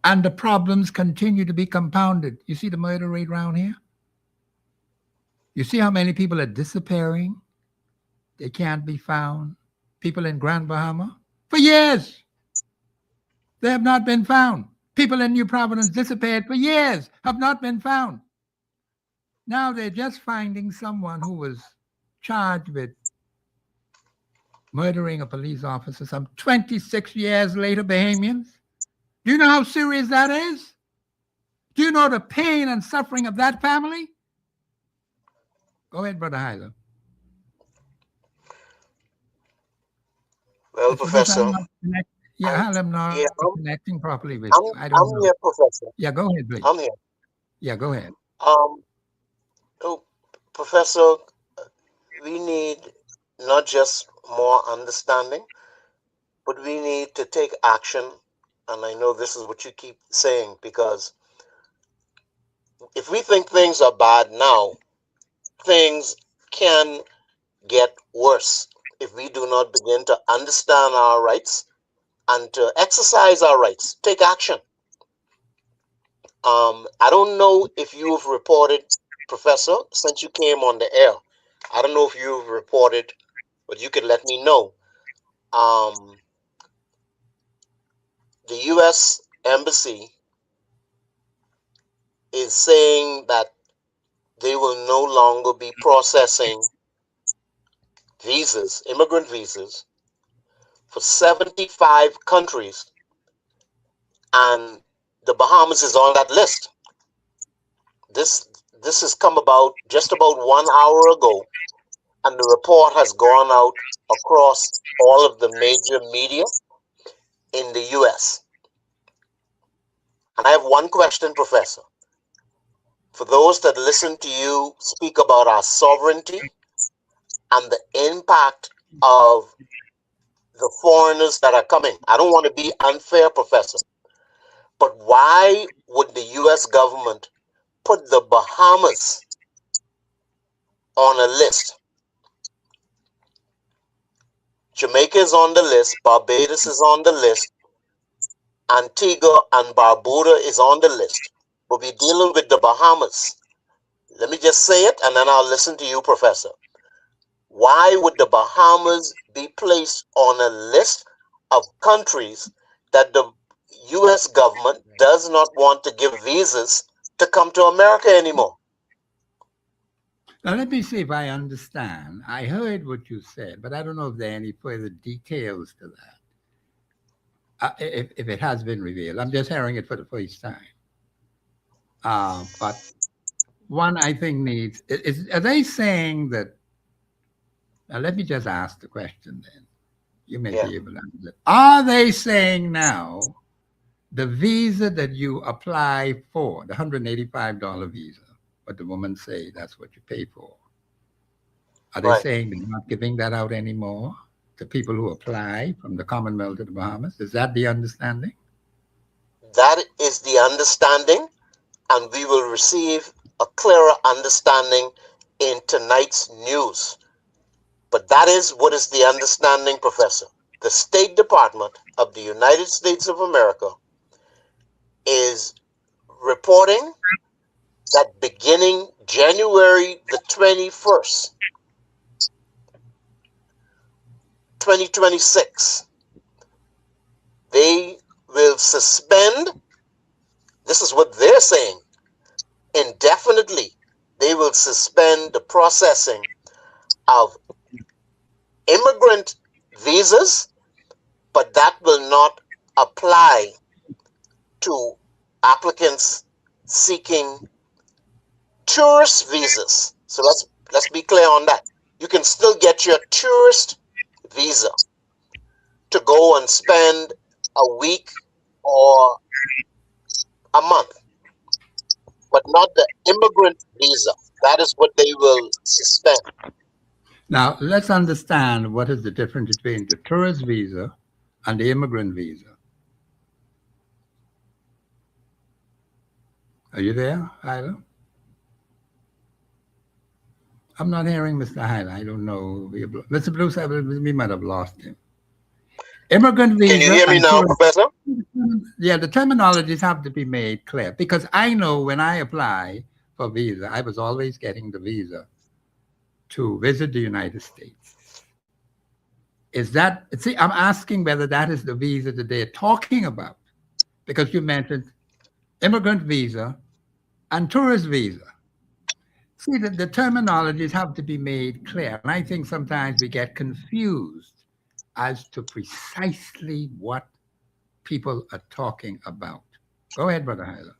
And the problems continue to be compounded. You see the murder rate around here? You see how many people are disappearing? They can't be found. People in Grand Bahama, for years, they have not been found. People in New Providence disappeared for years, have not been found. Now they're just finding someone who was charged with murdering a police officer some 26 years later, Bahamians. Do you know how serious that is? Do you know the pain and suffering of that family? Go ahead, Brother Hyler. Well, Professor. I'm not connecting properly with you. I don't know. I'm here, Professor. Yeah, go ahead, please. I'm here. Yeah, go ahead. Professor, we need not just more understanding, but we need to take action. And I know this is what you keep saying, because if we think things are bad now, things can get worse if we do not begin to understand our rights and to exercise our rights, take action. I don't know if you've reported, Professor, since you came on the air. I don't know if you've reported, but you could let me know. The U.S. Embassy is saying that they will no longer be processing visas, immigrant visas, for 75 countries, and the Bahamas is on that list. This has come about just about 1 hour ago, and the report has gone out across all of the major media in the U.S. And I have one question, Professor. For those that listen to you speak about our sovereignty and the impact of the foreigners that are coming, I don't want to be unfair, Professor, but why would the U.S. government put the Bahamas on a list? Jamaica is on the list, Barbados is on the list, Antigua and Barbuda is on the list, but we're dealing with the Bahamas. Let me just say it, and then I'll listen to you, Professor. Why would the Bahamas be placed on a list of countries that the U.S. government does not want to give visas to come to America anymore? Now, let me see if I understand. I heard what you said, but I don't know if there are any further details to that. If it has been revealed, I'm just hearing it for the first time. But one, I think, needs, are they saying that, now let me just ask the question then. You may be able to answer it. Are they saying now the visa that you apply for, the $185 visa, what the woman say that's what you pay for, are they saying they're not giving that out anymore to people who apply from the Commonwealth of the Bahamas? Is that the understanding? That is the understanding, and we will receive a clearer understanding in tonight's news. But that is what is the understanding, Professor. The State Department of the United States of America is reporting that beginning January the 21st, 2026, they will suspend, this is what they're saying, indefinitely, they will suspend the processing of immigrant visas, but that will not apply to applicants seeking tourist visas. So let's be clear on that. You can still get your tourist visa to go and spend a week or a month, but not the immigrant visa. That is what they will suspend. Now, let's understand what is the difference between the tourist visa and the immigrant visa. Are you there, Hyla? I'm not hearing Mr. Hyla. I don't know. Mr. Bruce, we might have lost him. Immigrant visa. Can you hear me now, Professor? Yeah, the terminologies have to be made clear, because I know when I apply for visa, I was always getting the visa to visit the United States. Is that, see, I'm asking whether that is the visa that they're talking about, because you mentioned immigrant visa and tourist visa. See, the terminologies have to be made clear. And I think sometimes we get confused as to precisely what people are talking about. Go ahead, Brother Hyla.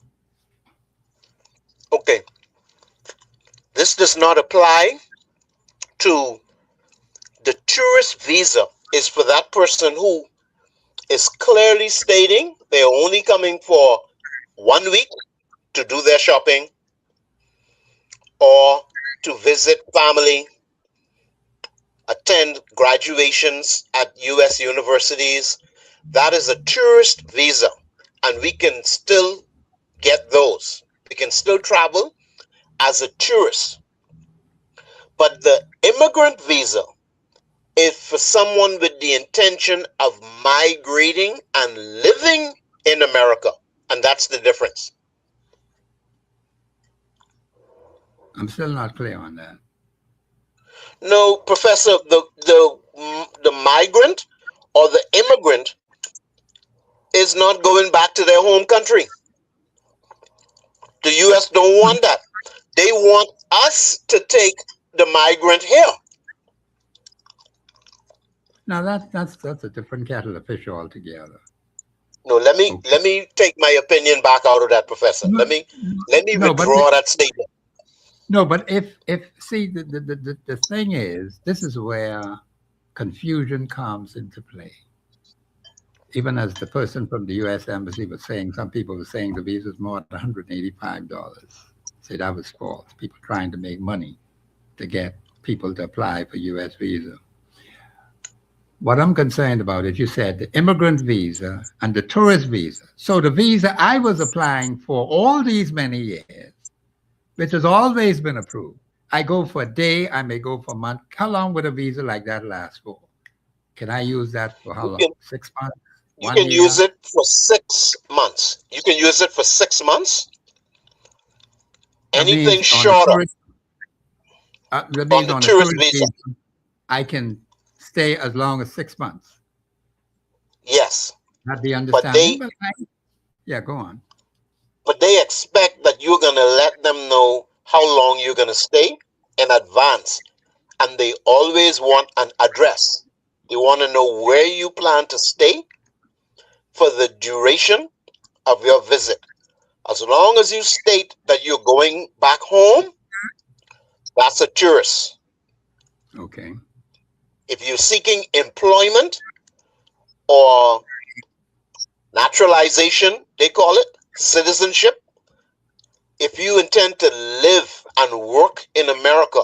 Okay. This does not apply to the tourist visa. Is for that person who is clearly stating they're only coming for 1 week to do their shopping or to visit family, attend graduations at U.S. universities. That is a tourist visa, and we can still get those. We can still travel as a tourist. But the immigrant visa is for someone with the intention of migrating and living in America, and that's the difference. I'm still not clear on that. No, Professor, the migrant or the immigrant is not going back to their home country. The U.S. don't want that. They want us to take the migrant here. Now that's a different kettle of fish altogether. No, let me take my opinion back out of that, Professor. Let me withdraw that statement. No, but if see, the thing is, this is where confusion comes into play. Even as the person from the U.S. Embassy was saying, some people were saying the visa is more than $185. See, that was false. People trying to make money to get people to apply for U.S. visa. What I'm concerned about is, you said the immigrant visa and the tourist visa. So the visa I was applying for all these many years, which has always been approved. I go for a day, I may go for a month. How long would a visa like that last for? Can I use that for how long? 6 months? You can use it for 6 months. You can use it for 6 months. Anything shorter on the tourist visa, I can stay as long as 6 months. Yes. Not the understanding. Yeah, go on. But they expect that you're going to let them know how long you're going to stay in advance. And they always want an address. They want to know where you plan to stay for the duration of your visit. As long as you state that you're going back home, that's a tourist. Okay. If you're seeking employment or naturalization, they call it, citizenship, if you intend to live and work in America,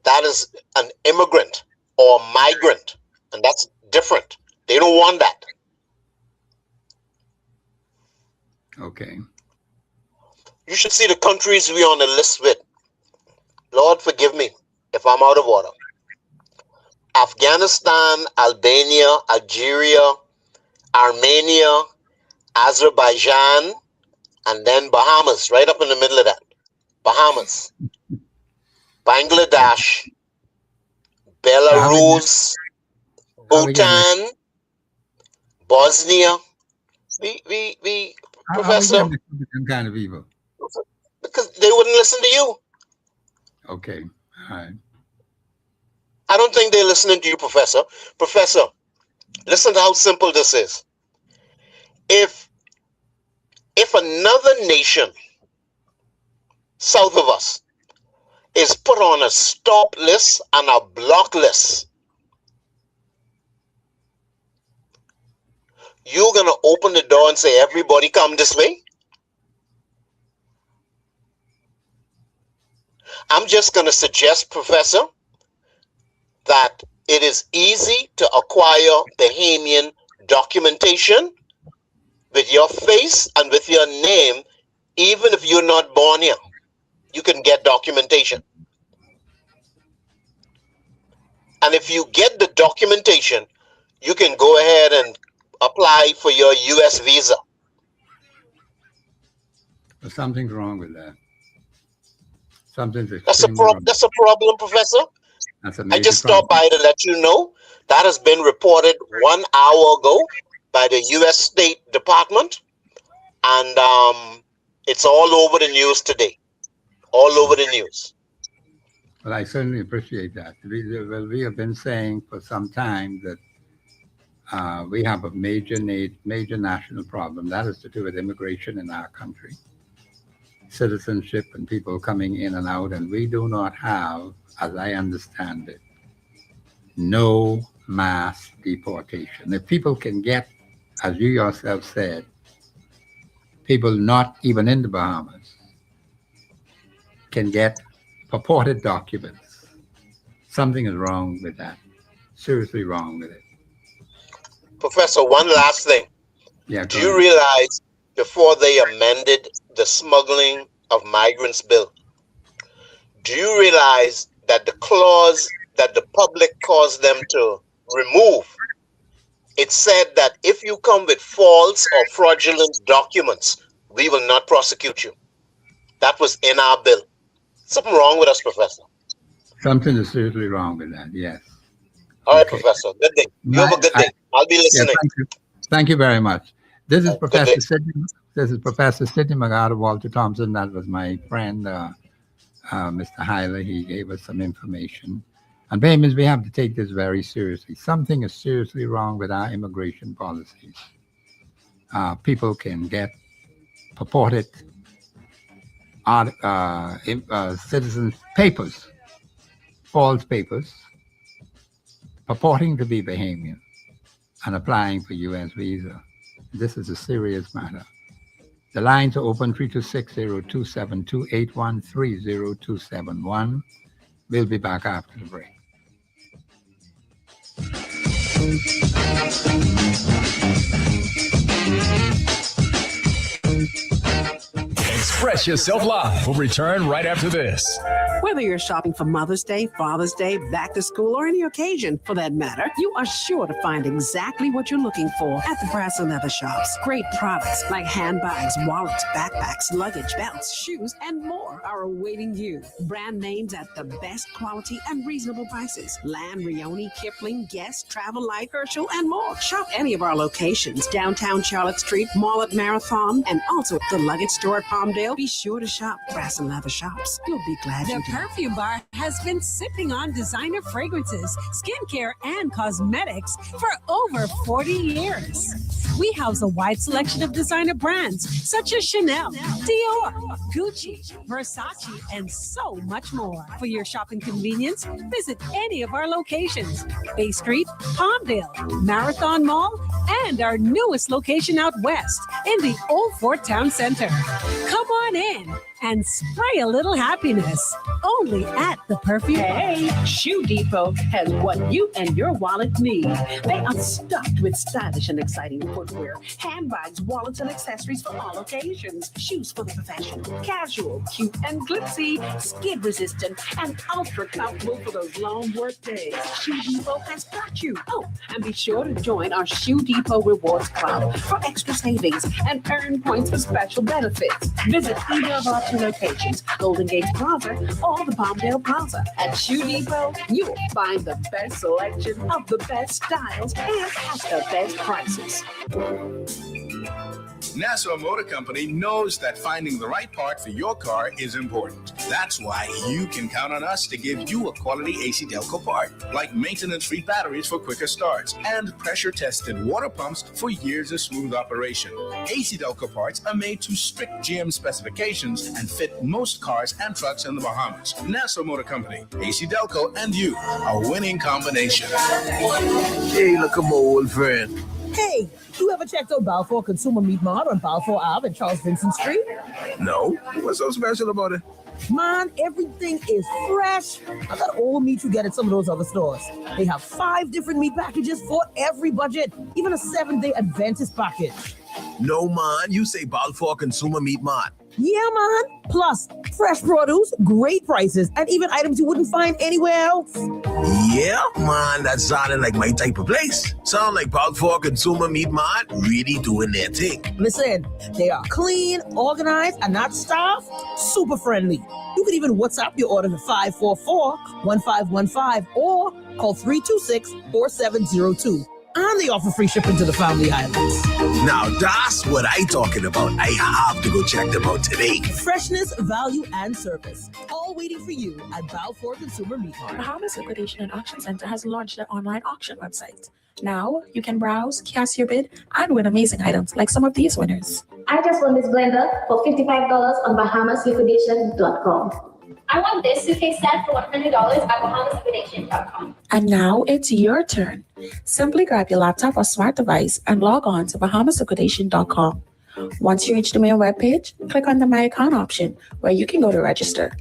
that is an immigrant or migrant, and that's different. They don't want that. Okay. You should see the countries we're on the list with. Lord, forgive me if I'm out of order. Afghanistan, Albania, Algeria, Armenia, Azerbaijan, and then Bahamas, right up in the middle of that. Bahamas, Bangladesh, Belarus, Bhutan, Bosnia. Professor, kind of evil. Because they wouldn't listen to you. Okay, all right. I don't think they're listening to you, Professor. Professor, listen to how simple this is. If another nation south of us, is put on a stop list and a block list. You're going to open the door and say, everybody come this way? I'm just going to suggest, Professor, that it is easy to acquire Bahamian documentation with your face and with your name, even if you're not born here. You can get documentation. And if you get the documentation, you can go ahead and apply for your U.S. visa. But something's wrong with that. Something's That's a problem, Professor. That's a I major just stopped by to let you know that has been reported 1 hour ago by the U.S. State Department, and it's all over the news today. All over the news. Well, I certainly appreciate that. We have been saying for some time that we have a major national problem. That is to do with immigration in our country, citizenship and people coming in and out. And we do not have, as I understand it, no mass deportation. If people can get, as you yourself said, people not even in the Bahamas can get purported documents, something is wrong with that. Seriously wrong with it. Professor, one last thing. Yeah. Do you realize before they amended the smuggling of migrants bill, do you realize that the clause that the public caused them to remove, it said that if you come with false or fraudulent documents, we will not prosecute you. That was in our bill. Something wrong with us, Professor. Something is seriously wrong with that, yes. All right, Professor. Good day. You have a good day. I'll be listening. Yeah, thank you very much. This is Professor Sidney. This is Professor Sidney McGarter, Walter Thompson. That was my friend, Mr. Hyler. He gave us some information. And Bahamians, we have to take this very seriously. Something is seriously wrong with our immigration policies. People can get purported citizens' papers, false papers, purporting to be Bahamian and applying for U.S. visa. This is a serious matter. The lines are open 326-0272-8130-271. We'll be back after the break. Express Yourself Live will return right after this. Whether you're shopping for Mother's Day, Father's Day, back to school, or any occasion for that matter, you are sure to find exactly what you're looking for at the Brass and Leather Shops. Great products like handbags, wallets, backpacks, luggage, belts, shoes, and more are awaiting you. Brand names at the best quality and reasonable prices. Lamb, Rioni, Kipling, Guess, Travel Light, Herschel, and more. Shop any of our locations. Downtown Charlotte Street, Mall at Marathon, and also the luggage store at Palmdale. Be sure to shop Brass and Leather Shops. You'll be glad you The did. Perfume Bar has been sipping on designer fragrances, skincare, and cosmetics for over 40 years. We house a wide selection of designer brands such as Chanel, Dior, Gucci, Versace, and so much more. For your shopping convenience, visit any of our locations: Bay Street, Palmdale, Marathon Mall, and our newest location out west in the Old Fort Town Center. Come on in and spray a little happiness only at the Perfume Bar. Hey, Shoe Depot has what you and your wallet need. They are stuffed with stylish and exciting footwear, handbags, wallets, and accessories for all occasions. Shoes for the professional, casual, cute and glitzy, skid resistant, and ultra comfortable for those long work days. Shoe Depot has got you. Oh, and be sure to join our Shoe Depot Rewards Club for extra savings and earn points for special benefits. Visit either of our two locations, Golden Gate Plaza or the Palmdale Plaza. At Shoe Depot, you'll find the best selection of the best styles and at the best prices. Nassau Motor Company knows that finding the right part for your car is important. That's why you can count on us to give you a quality AC Delco part, like maintenance-free batteries for quicker starts and pressure-tested water pumps for years of smooth operation. AC Delco parts are made to strict GM specifications and fit most cars and trucks in the Bahamas. Nassau Motor Company, AC Delco, and you, a winning combination. Hey, look at my old friend. Hey, you ever checked out Balfour Consumer Meat Mart on Balfour Ave and Charles Vincent Street? No? What's so special about it? Man, everything is fresh. I got all the meat you get at some of those other stores. They have 5 different meat packages for every budget, even a 7-day Adventist package. No, man. You say Balfour Consumer Meat Mart. Yeah, man. Plus, fresh produce, great prices, and even items you wouldn't find anywhere else. Yeah, man. That sounded like my type of place. Sound like Balfour Consumer Meat Mart really doing their thing. Listen, they are clean, organized, and not staffed. Super friendly. You can even WhatsApp your order to 544-1515 or call 326-4702. And they offer free shipping to the Family Islands. Now that's what I talking about. I have to go check them out today. Freshness, value, and service. All waiting for you at Balfour Consumer Meat Mart. Bahamas Liquidation and Auction Center has launched an online auction website. Now you can browse, cast your bid, and win amazing items like some of these winners. I just won this blender for $55 on BahamasLiquidation.com. I won this suitcase set for $100 at BahamasLiquidation.com. And now it's your turn. Simply grab your laptop or smart device and log on to BahamasLiquidation.com. Once you reach the main webpage, click on the My Account option where you can go to register.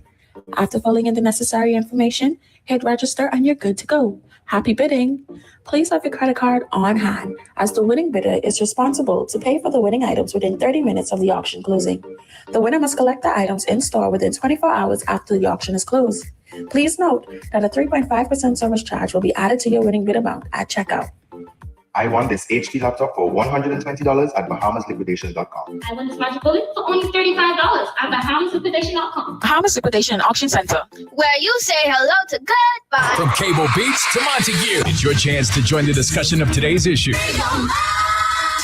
After filling in the necessary information, hit register and you're good to go. Happy bidding! Please have your credit card on hand as the winning bidder is responsible to pay for the winning items within 30 minutes of the auction closing. The winner must collect the items in store within 24 hours after the auction is closed. Please note that a 3.5% service charge will be added to your winning bid amount at checkout. I won this HP laptop for $120 at BahamasLiquidation.com. I won this magic bullet for only $35 at BahamasLiquidation.com. Bahamas Liquidation Auction Center, where you say hello to goodbye. From Cable Beach to Montague, it's your chance to join the discussion of today's issue.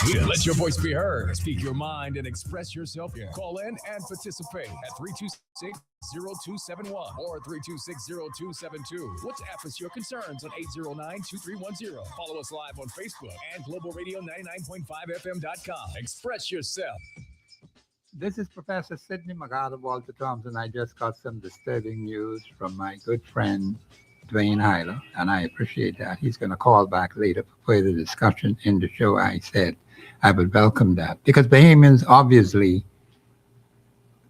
Yeah, let your voice be heard. Speak your mind and express yourself. Call in and participate at 326-0271 or 326-0272. WhatsApp us your concerns on 809-2310. Follow us live on Facebook and globalradio99.5fm.com. Express yourself. This is Professor Sidney Walter Thompson. I just got some disturbing news from my good friend Dwayne Hyler, and I appreciate that. He's going to call back later for further discussion in the show. I said I would welcome that because Bahamians, obviously,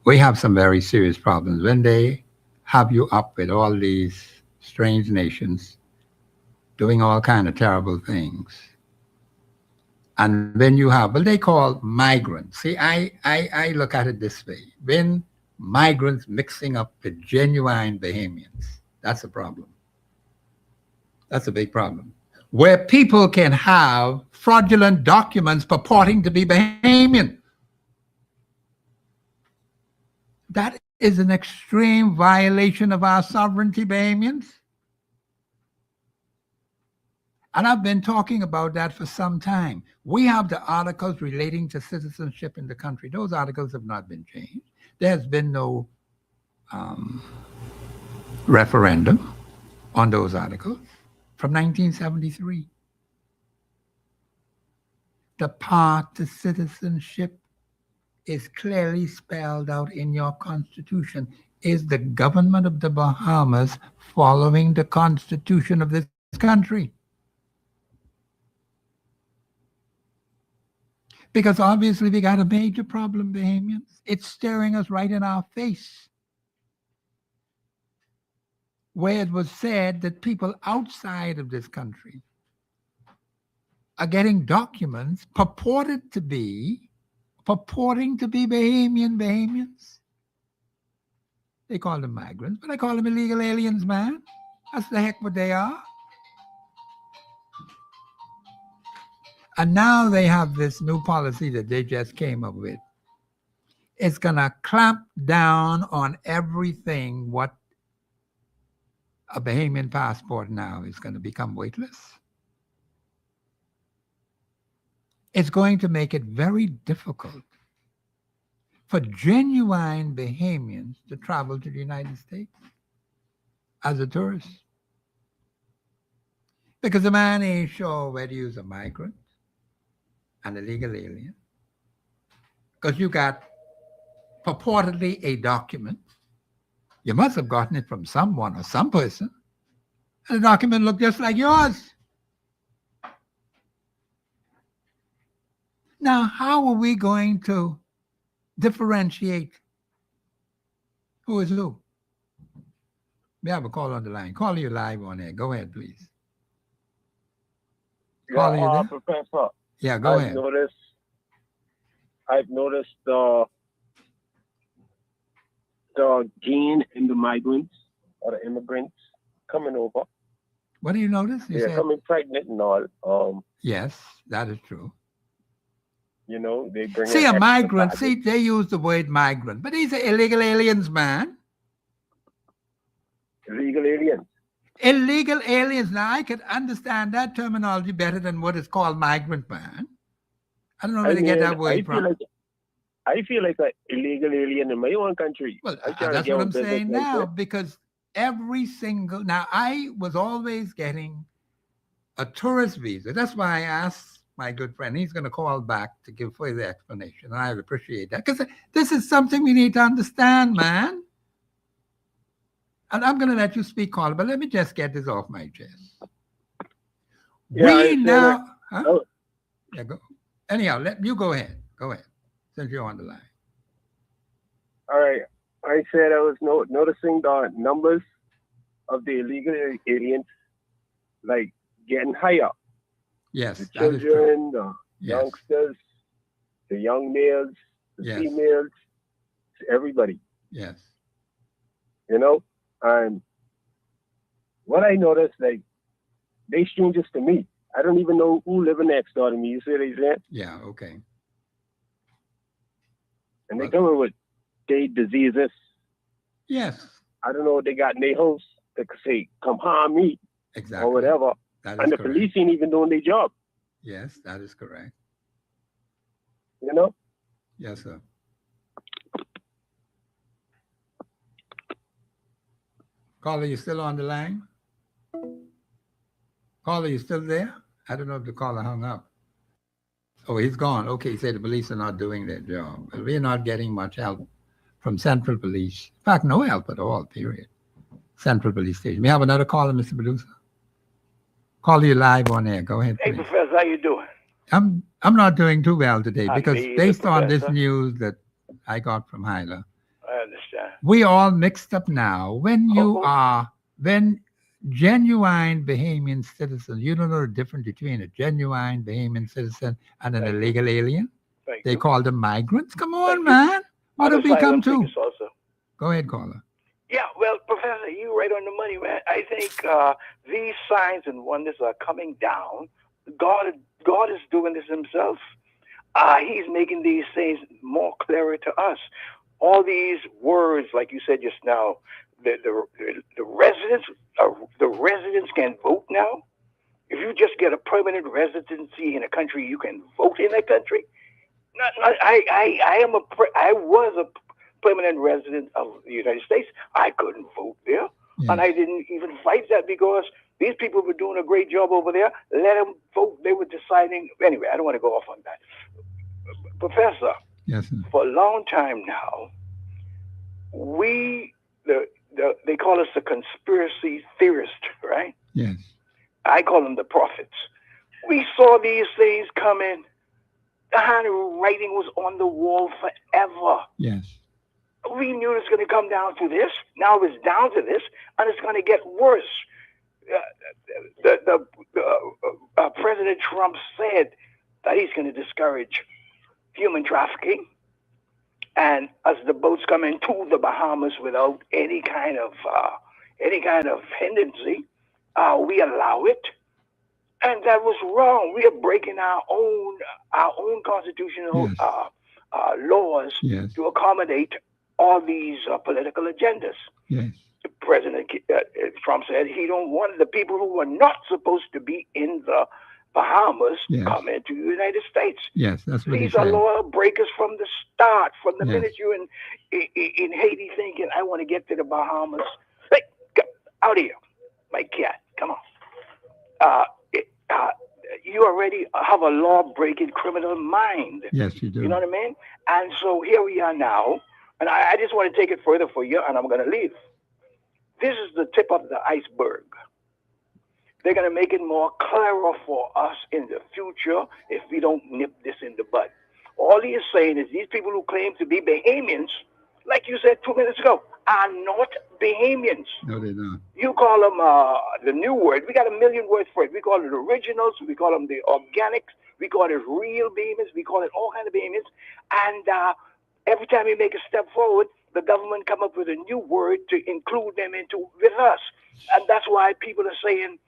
we have some very serious problems. When they have you up with all these strange nations doing all kind of terrible things, and when you have, well, they call migrants. See, I look at it this way. When migrants mixing up with genuine Bahamians, that's a problem. That's a big problem. Where people can have fraudulent documents purporting to be Bahamian. That is an extreme violation of our sovereignty, Bahamians. And I've been talking about that for some time. We have the articles relating to citizenship in the country. Those articles have not been changed. There's been no referendum on those articles from 1973. The path to citizenship is clearly spelled out in your constitution. Is the government of the Bahamas following the constitution of this country? Because obviously we got a major problem, Bahamians. It's staring us right in our face. Where it was said that people outside of this country are getting documents purporting to be Bahamians. They call them migrants, but I call them illegal aliens, man. That's the heck what they are. And now they have this new policy that they just came up with. It's going to clamp down on everything what a Bahamian passport now is going to become weightless. it's going to make it very difficult for genuine Bahamians to travel to the United States as a tourist. Because a man ain't sure whether you're a migrant, an illegal alien, because you got purportedly a document. You must have gotten it from someone or some person. And the document looked just like yours. Now, how are we going to differentiate who is who? We have a call on the line. Call you live on air. Go ahead, please. Call you there? Professor. Yeah, go ahead. I've noticed the gain in the migrants or the immigrants coming over. What do you notice? They're coming pregnant and all. Yes, that is true. You know, they bring. See, a migrant. See, they use the word migrant, but these are illegal aliens, man. Illegal aliens. Illegal aliens. Now, I could understand that terminology better than what is called migrant, man. I don't know where they get that word from. I feel like an illegal alien in my own country. Well, that's what I'm saying now, because every single... Now, I was always getting a tourist visa. That's why I asked my good friend. He's going to call back to give further explanation, and I appreciate that, because this is something we need to understand, man. And I'm going to let you speak, Carl, but let me just get this off my chest. Yeah, Huh? Yeah, go. Anyhow, let you go ahead. Go ahead, since you're on the line. All right. I said I was noticing the numbers of the illegal aliens, like, getting higher. Yes, the children, the youngsters, the young males, the females, everybody. Yes. You know, and what I noticed, like, they strangers to me. I don't even know who living next door to me. You see what I'm saying? Yeah, okay. And they coming with dead diseases. Yes. I don't know what they got in their house that could say, come harm me. Exactly. Or whatever. And the police ain't even doing their job. Yes, that is correct. You know? Yes, sir. Caller, you still on the line? Caller, you still there? I don't know if the caller hung up. Oh, he's gone. Okay, he said the police are not doing their job. But we're not getting much help from Central Police. In fact, no help at all, period. Central Police Station. We have another caller, Mr. Producer. Call you live on air. Go ahead, please. Hey, Professor, how you doing? I'm not doing too well today because Me either, based on this Professor. news that I got from Hyla, I understand. we all mixed up now. When genuine Bahamian citizens, you don't know the difference between a genuine Bahamian citizen and an illegal alien. They call them migrants. Come on, man. What have we come to? Go ahead, caller. Yeah, well, Professor, you're right on the money, man. I think these signs and wonders are coming down. God is doing this himself. He's making these things more clearer to us. All these words, like you said just now, the residents can vote now. If you just get a permanent residency in a country, you can vote in that country. I was a permanent resident of the United States. I couldn't vote there. And I didn't even fight that because these people were doing a great job over there. Let them vote. They were deciding. Anyway, I don't want to go off on that. Professor, yes, sir. For a long time now, they call us the conspiracy theorist, right? Yes. I call them the prophets. We saw these things coming. The handwriting was on the wall forever. Yes. We knew it was going to come down to this. Now it's down to this, and it's going to get worse. President Trump said that he's going to discourage human trafficking, and as the boats come into the Bahamas without any kind of hindrance, we allow it, and that was wrong. We are breaking our own constitutional laws to accommodate all these political agendas. Yes. President Trump said he don't want the people who are not supposed to be in the Bahamas Yes. come into the United States. Yes, that's what he These are said. law breakers from the start, from the Yes. minute you're in Haiti thinking, I want to get to the Bahamas. Hey, get out of here. My cat, come on. You already have a law-breaking criminal mind. Yes, you do. You know what I mean? And so here we are now, and I just want to take it further for you, and I'm going to leave. This is the tip of the iceberg. They're going to make it more clearer for us in the future if we don't nip this in the bud. All he is saying is these people who claim to be Bahamians, like you said 2 minutes ago, are not Bahamians. No, they're not. You call them the new word. We got a million words for it. We call it originals. We call them the organics. We call it real Bahamians. We call it all kinds of Bahamians. And every time we make a step forward, the government come up with a new word to include them into with us. And that's why people are saying,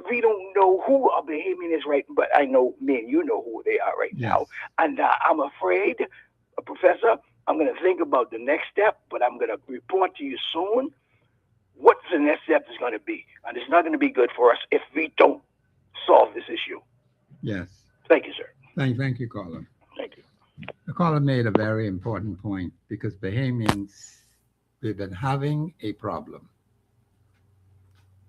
we don't know who a Bahamian is right, but I know me and you know who they are right now. And I'm afraid, Professor, I'm going to think about the next step, but I'm going to report to you soon what the next step is going to be. And it's not going to be good for us if we don't solve this issue. Yes. Thank you, sir. Thank you, caller. Thank you. The caller made a very important point because Bahamians, we've been having a problem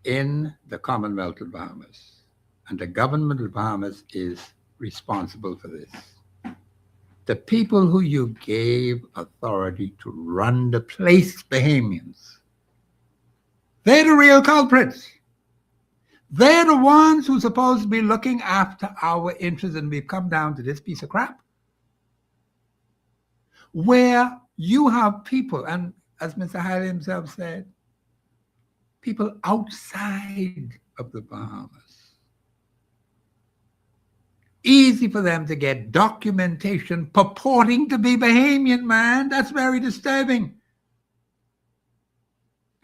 in the Commonwealth of Bahamas, and the government of Bahamas is responsible for this. The people who you gave authority to run the place, Bahamians, they're the real culprits. They're the ones who are supposed to be looking after our interests, and we've come down to this piece of crap where you have people, and as Mr. Hiley himself said, people outside of the Bahamas. Easy for them to get documentation purporting to be Bahamian, man. That's very disturbing.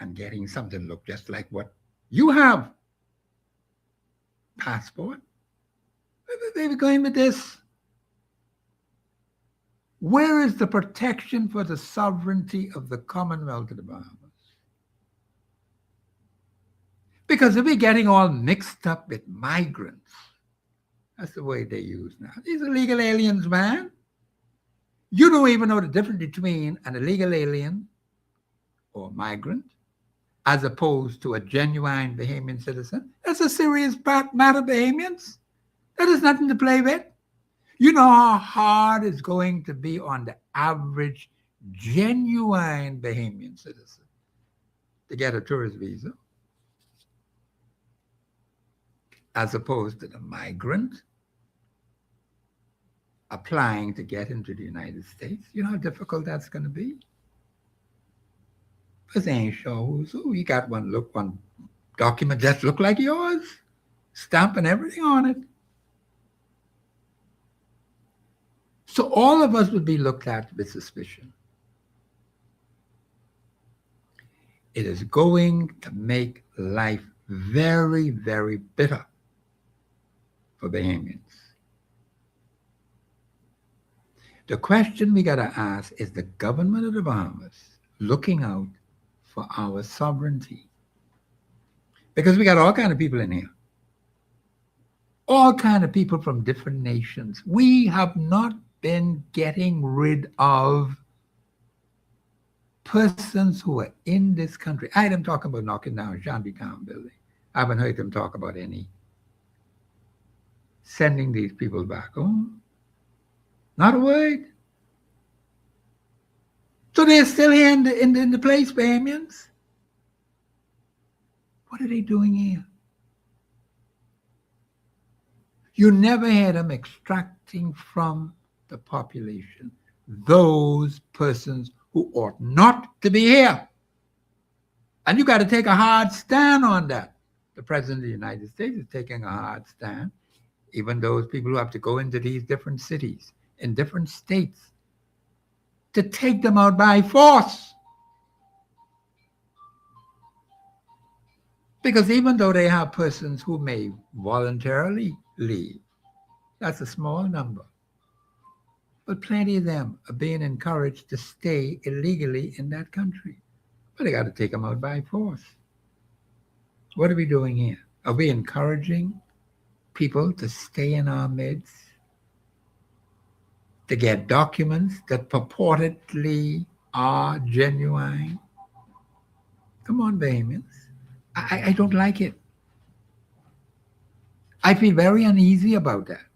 And getting something look just like what you have. Passport. They were going with this. Where is the protection for the sovereignty of the Commonwealth of the Bahamas? Because if we're getting all mixed up with migrants, that's the way they use now. These are illegal aliens, man. You don't even know the difference between an illegal alien or migrant as opposed to a genuine Bahamian citizen. That's a serious matter, Bahamians. That is nothing to play with. You know how hard it's going to be on the average genuine Bahamian citizen to get a tourist visa, as opposed to the migrant applying to get into the United States. You know how difficult that's going to be? Because they ain't sure who's who. You got one document just look like yours, stamp and everything on it. So all of us would be looked at with suspicion. It is going to make life very, very bitter for Bahamians. The question we got to ask is the government of the Bahamas looking out for our sovereignty? Because we got all kinds of people in here. All kinds of people from different nations. We have not been getting rid of persons who are in this country. I heard them talking about knocking down Shantytown building. I haven't heard them talk about any sending these people back home. Not a word. So they're still here in the place, Bahamians. What are they doing here? You never hear them extracting from the population those persons who ought not to be here. And you got to take a hard stand on that. The President of the United States is taking a hard stand. Even those people who have to go into these different cities in different states to take them out by force. Because even though they have persons who may voluntarily leave, that's a small number. But plenty of them are being encouraged to stay illegally in that country. But they got to take them out by force. What are we doing here? Are we encouraging people to stay in our midst, to get documents that purportedly are genuine. Come on, Bahamians. I don't like it. I feel very uneasy about that.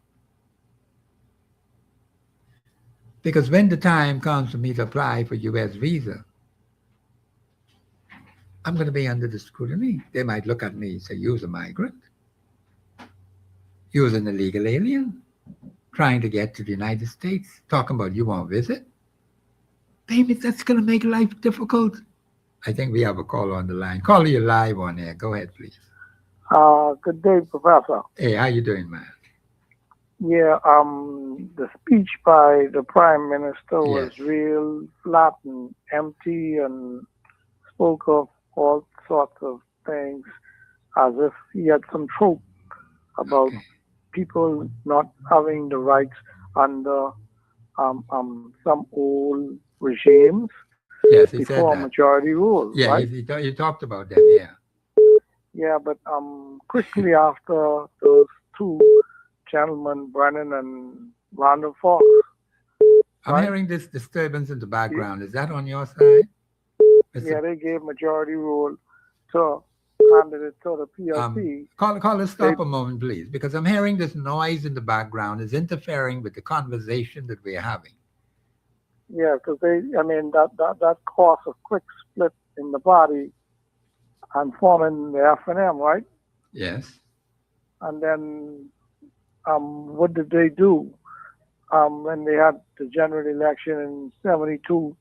Because when the time comes for me to apply for U.S. visa, I'm going to be under the scrutiny. They might look at me and say, you're a migrant. You're an illegal alien trying to get to the United States, talking about you want to visit. Baby, that's going to make life difficult. I think we have a caller on the line. Caller, you live on air. Go ahead, please. Good day, Professor. Hey, how you doing, man? Yeah, the speech by the Prime Minister was real flat and empty and spoke of all sorts of things as if he had some trope about people not having the rights under some old regimes before majority rule, Yeah, right? you talked about that, yeah. Yeah, but quickly after those two gentlemen, Brennan and Randall Fox. I'm hearing this disturbance in the background. Is that on your side? Yeah, they gave majority rule to handed it to the PLC. Caller, stop a moment, please, because I'm hearing this noise in the background is interfering with the conversation that we're having. Yeah, because that caused a quick split in the body and forming the F&M, right? Yes. And then what did they do when they had the general election in 72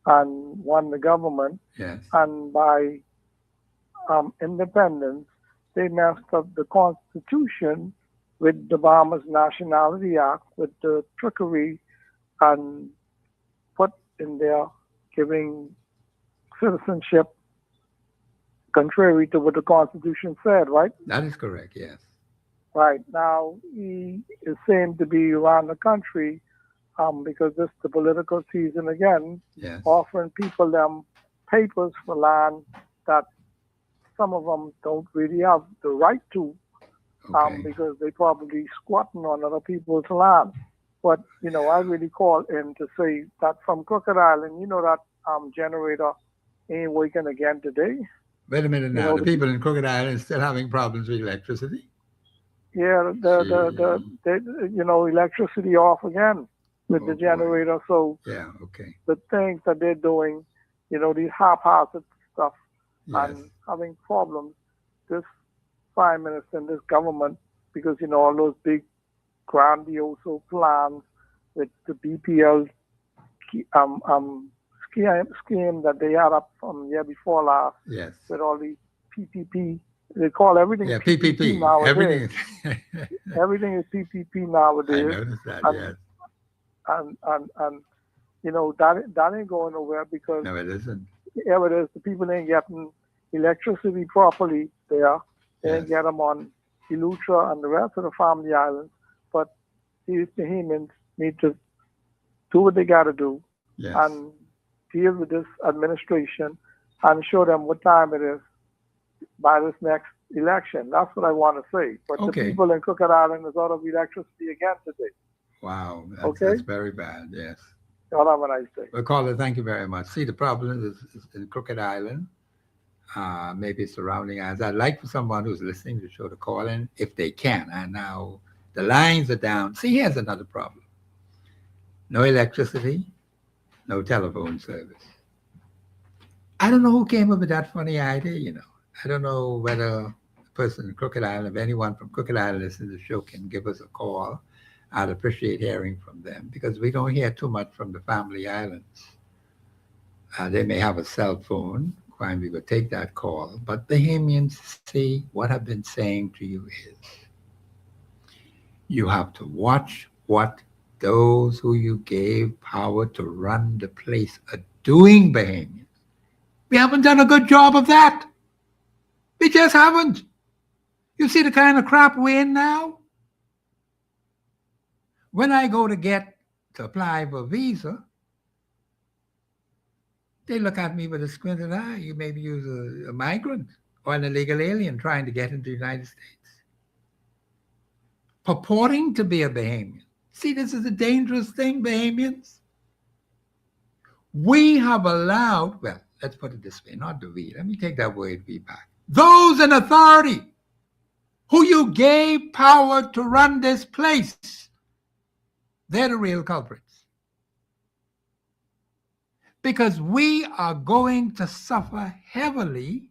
and won the government? Yes. And by independence, they messed up the Constitution with the Bahamas Nationality Act, with the trickery and put in there giving citizenship contrary to what the Constitution said, right? That is correct, yes. Right. Now, he is saying to be around the country because this is the political season again, offering people them papers for land that some of them don't really have the right to because they probably squatting on other people's land. But, I really call in to say that from Crooked Island, that generator ain't working again today. Wait a minute now. The people in Crooked Island are still having problems with electricity? Yeah, the electricity off again with the generator. So the things that they're doing, these haphazard stuff and having problems, this Prime Minister and this government, because, all those big grandiose plans with the BPL scheme that they had up from year before last with all these PPP. They call everything PPP nowadays. Everything is PPP nowadays. I noticed that, And that ain't going nowhere because no, it isn't. Yeah, it is. The people ain't getting electricity properly there. They ain't get them on Eleuthera and the rest of the family islands. But these Bahamians need to do what they got to do and deal with this administration and show them what time it is by this next election. That's what I want to say. But the people in Crooked Island is out of electricity again today. Wow. That's very bad, yes. Y'all have a nice day. Well, caller, thank you very much. See, the problem is in Crooked Island, maybe surrounding islands. I'd like for someone who's listening to show to call in if they can. And now the lines are down. See, here's another problem. No electricity, no telephone service. I don't know who came up with that funny idea, I don't know whether a person in Crooked Island, if anyone from Crooked Island listening to the show can give us a call. I'd appreciate hearing from them because we don't hear too much from the family islands. They may have a cell phone, fine, we would take that call. But Bahamians, see, what I've been saying to you is you have to watch what those who you gave power to run the place are doing, Bahamians. We haven't done a good job of that. We just haven't. You see the kind of crap we're in now? When I go to apply for a visa, they look at me with a squinted eye. You maybe use a, a migrant or an illegal alien trying to get into the United States. purporting to be a Bahamian. See, this is a dangerous thing, Bahamians. We have allowed, well, let's put it this way, not the we. Let me take that word we back. Those in authority who you gave power to run this place, they're the real culprits. Because we are going to suffer heavily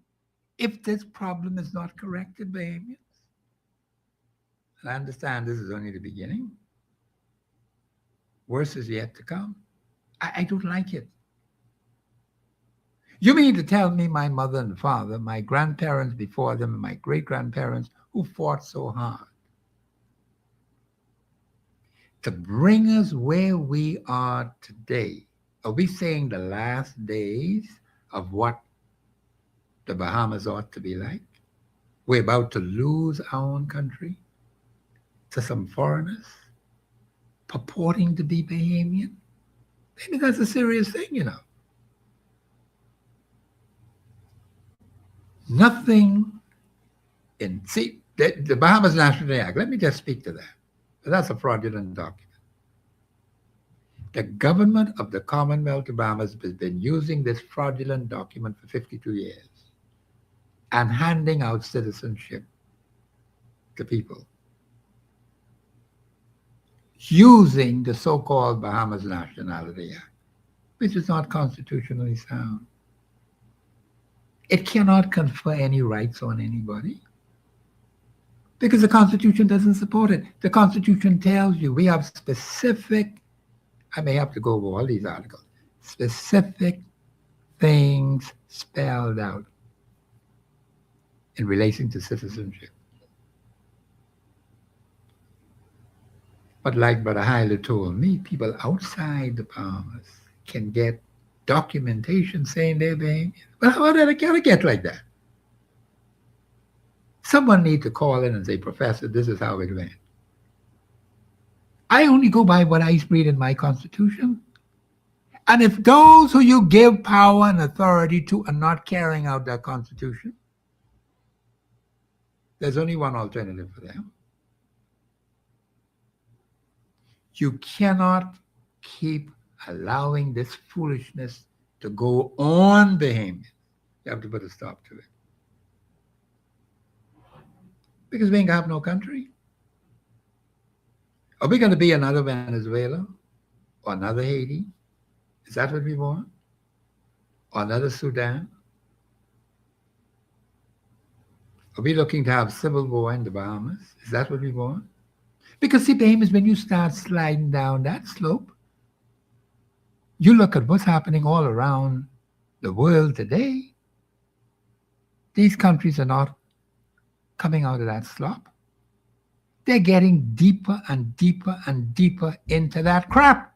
if this problem is not corrected, Bahamians. And I understand this is only the beginning. Worse is yet to come. I don't like it. You mean to tell me my mother and father, my grandparents before them, and my great-grandparents who fought so hard to bring us where we are today, are we saying the last days of what the Bahamas ought to be like? We're about to lose our own country to some foreigners purporting to be Bahamian? Maybe that's a serious thing, you know. Nothing in, see, the Bahamas National Act, let me just speak to that. That's a fraudulent document. The government of the Commonwealth of Bahamas has been using this fraudulent document for 52 years and handing out citizenship to people using the so-called Bahamas Nationality Act, which is not constitutionally sound. It cannot confer any rights on anybody because the Constitution doesn't support it. The Constitution tells you we have specific, I may have to go over all these articles, specific things spelled out in relation to citizenship. But like Brother Hyler told me, people outside the Bahamas can get documentation saying they're Bahamian. Well, how did it get like that? Someone need to call in and say, Professor, this is how it went. I only go by what I read in my Constitution. And if those who you give power and authority to are not carrying out that Constitution, there's only one alternative for them. You cannot keep allowing this foolishness to go on, Bahamians. You have to put a stop to it. Because we ain't gonna have no country. Are we gonna be another Venezuela? Or another Haiti? Is that what we want? Or another Sudan? Are we looking to have civil war in the Bahamas? Is that what we want? Because see, Bahamians, when you start sliding down that slope, you look at what's happening all around the world today. These countries are not coming out of that slope. They're getting deeper and deeper and deeper into that crap.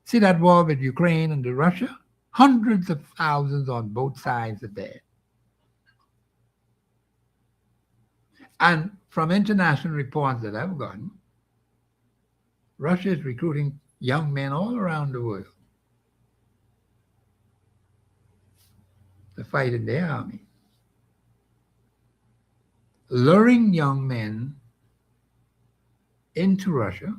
See that war with Ukraine and Russia? Hundreds of thousands on both sides are dead. And from international reports that I've gotten, Russia is recruiting young men all around the world to fight in their army. Luring young men into Russia,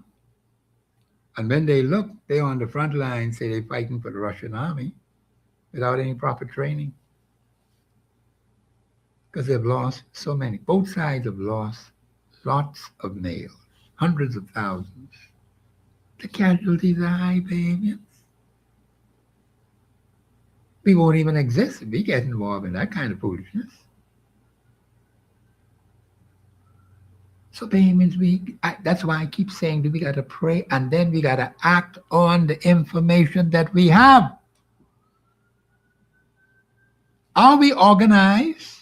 and when they look, they're on the front line, say they're fighting for the Russian army without any proper training. Because they've lost so many. Both sides have lost lots of males, hundreds of thousands. The casualties are high, Bahamians. We won't even exist if we get involved in that kind of foolishness. So Bahamians, that's why I keep saying that we got to pray and then we got to act on the information that we have. Are we organized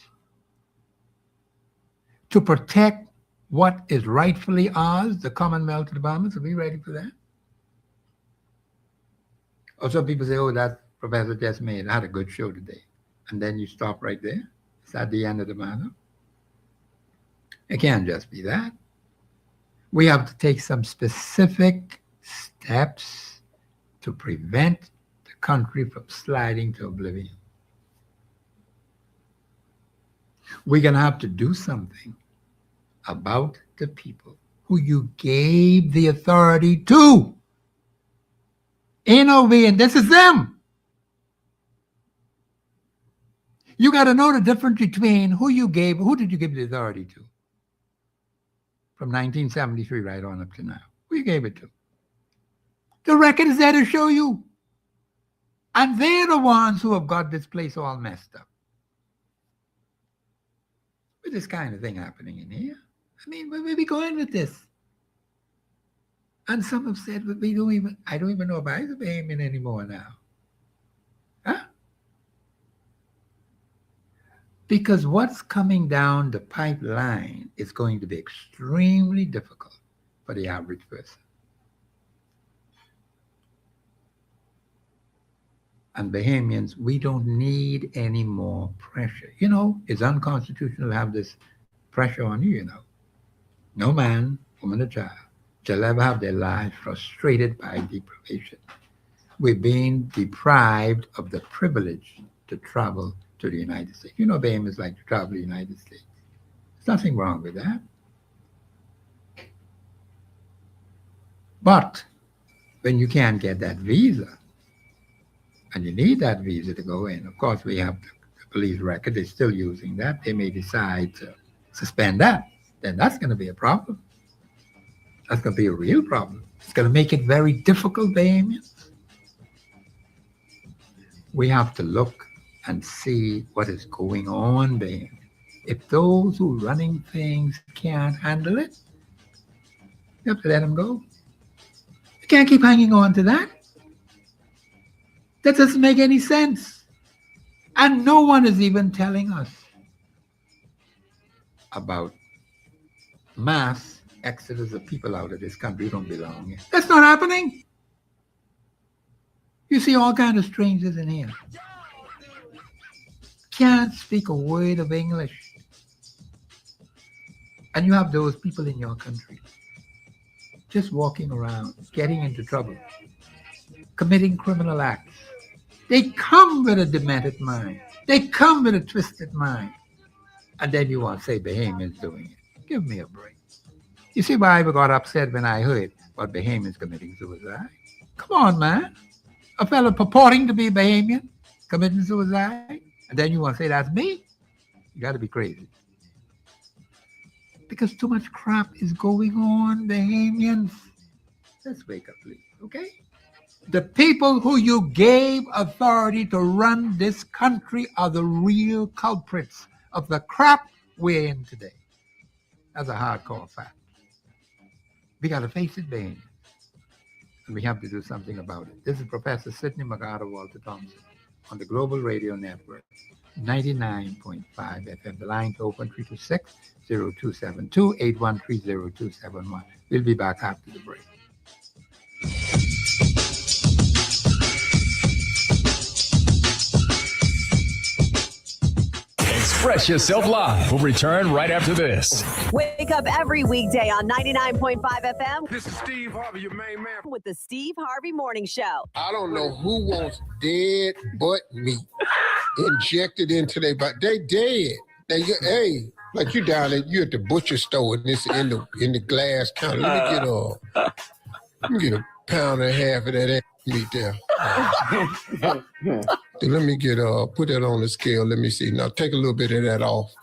to protect what is rightfully ours, the Commonwealth of the Bahamas? Are we ready for that? Or some people say, oh, that professor just made, I had a good show today. And then you stop right there. Is that the end of the matter? It can't just be that. We have to take some specific steps to prevent the country from sliding to oblivion. We're going to have to do something about the people who you gave the authority to. N-O-V, and this is them. You got to know the difference between who did you give the authority to? From 1973 right on up to now. Who you gave it to? The record is there to show you. And they're the ones who have got this place all messed up. With this kind of thing happening in here. I mean, where are we going with this? And some have said, but I don't even know if I'm a Bahamian anymore now. Huh? Because what's coming down the pipeline is going to be extremely difficult for the average person. And Bahamians, we don't need any more pressure. You know, it's unconstitutional to have this pressure on you, you know. No man, woman, or child shall ever have their lives frustrated by deprivation. We're being deprived of the privilege to travel to the United States. You know, Bahamians like to travel to the United States. There's nothing wrong with that. But when you can't get that visa, and you need that visa to go in, of course, we have the police record. They're still using that. They may decide to suspend that. Then that's going to be a problem. That's going to be a real problem. It's going to make it very difficult, Bahamians. We have to look and see what is going on, Bahamians. If those who are running things can't handle it, you have to let them go. You can't keep hanging on to that. That doesn't make any sense. And no one is even telling us about mass exodus of people out of this country who don't belong here. That's not happening. You see all kinds of strangers in here. Can't speak a word of English. And you have those people in your country just walking around, getting into trouble, committing criminal acts. They come with a demented mind. They come with a twisted mind. And then you want to say Bahamians doing it. Give me a break. You see why I got upset when I heard about Bahamians committing suicide? Come on, man. A fellow purporting to be Bahamian committing suicide? And then you want to say that's me? You got to be crazy. Because too much crap is going on, Bahamians. Let's wake up, please, okay? The people who you gave authority to run this country are the real culprits of the crap we're in today. That's a hardcore fact. We got to face it, Bahamians. And we have to do something about it. This is Professor Sidney Thompson on the Global Radio Network, 99.5 FM. The line's open 326-0272-813-0271. We'll be back after the break. Express Yourself Live will return right after this. Wake up every weekday on 99.5 FM. This is Steve Harvey, your main man. With the Steve Harvey Morning Show. I don't know who wants dead butt meat injected into their body. They dead. Hey, like you down there, you at the butcher store and it's in the glass counter. Let me get a pound and a half of that meat there. Let me put that on the scale. Let me see. Now take a little bit of that off.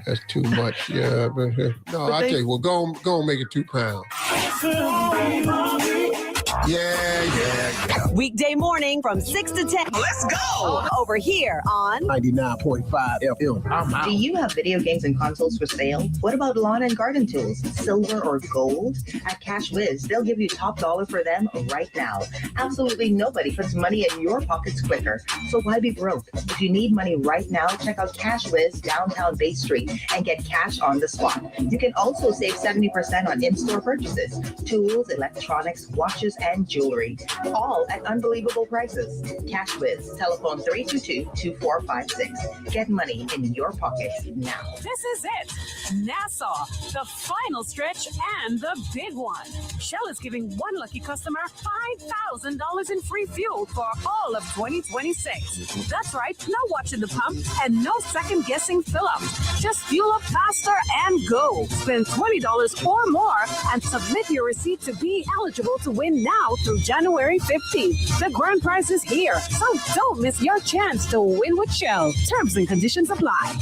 That's too much. Yeah, but no, I tell you, well, go on, make it 2 pounds. Yeah. Weekday morning from 6 to 10. Let's go. Over here on 99.5 FM. Do you have video games and consoles for sale? What about lawn and garden tools, silver or gold? At Cash Whiz, they'll give you top dollar for them right now. Absolutely nobody puts money in your pockets quicker. So why be broke? If you need money right now, check out Cash Whiz downtown Bay Street and get cash on the spot. You can also save 70% on in-store purchases, tools, electronics, watches, and jewelry. All all at unbelievable prices. Cash Whiz, telephone 322-2456. Get money in your pocket now. This is it. Nassau, the final stretch and the big one. Shell is giving one lucky customer $5,000 in free fuel for all of 2026. That's right, no watching the pump and no second guessing fill up. Just fuel up faster and go. Spend $20 or more and submit your receipt to be eligible to win now through January 15th. The grand prize is here, so don't miss your chance to win with Shell. Terms and conditions apply.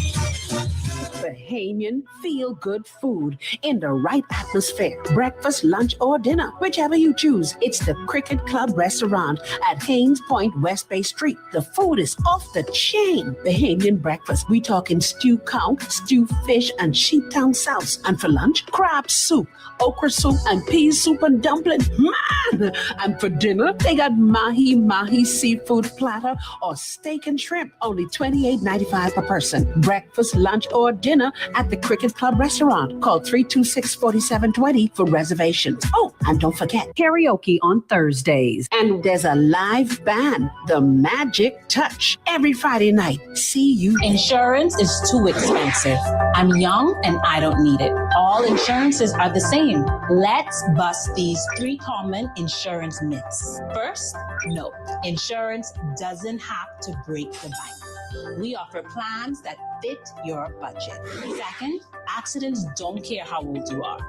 Bahamian feel-good food in the right atmosphere. Breakfast, lunch, or dinner, whichever you choose. It's the Cricket Club Restaurant at Haynes Point, West Bay Street. The food is off the chain. Bahamian breakfast. We talking stew cow, stew fish, and sheeptown sauce. And for lunch, crab soup, okra soup, and peas soup and dumpling. Man! And for dinner, they got mahi seafood platter or steak and shrimp. Only $28.95 per person. Breakfast, lunch, or dinner at the Cricket Club Restaurant. Call 326-4720 for reservations. Oh, and don't forget, karaoke on Thursdays. And there's a live band, The Magic Touch, every Friday night. See you. Insurance is too expensive. I'm young and I don't need it. All insurances are the same. Let's bust these 3 common insurance myths. First, no, insurance doesn't have to break the bank. We offer plans that fit your budget. Second, accidents don't care how old you are.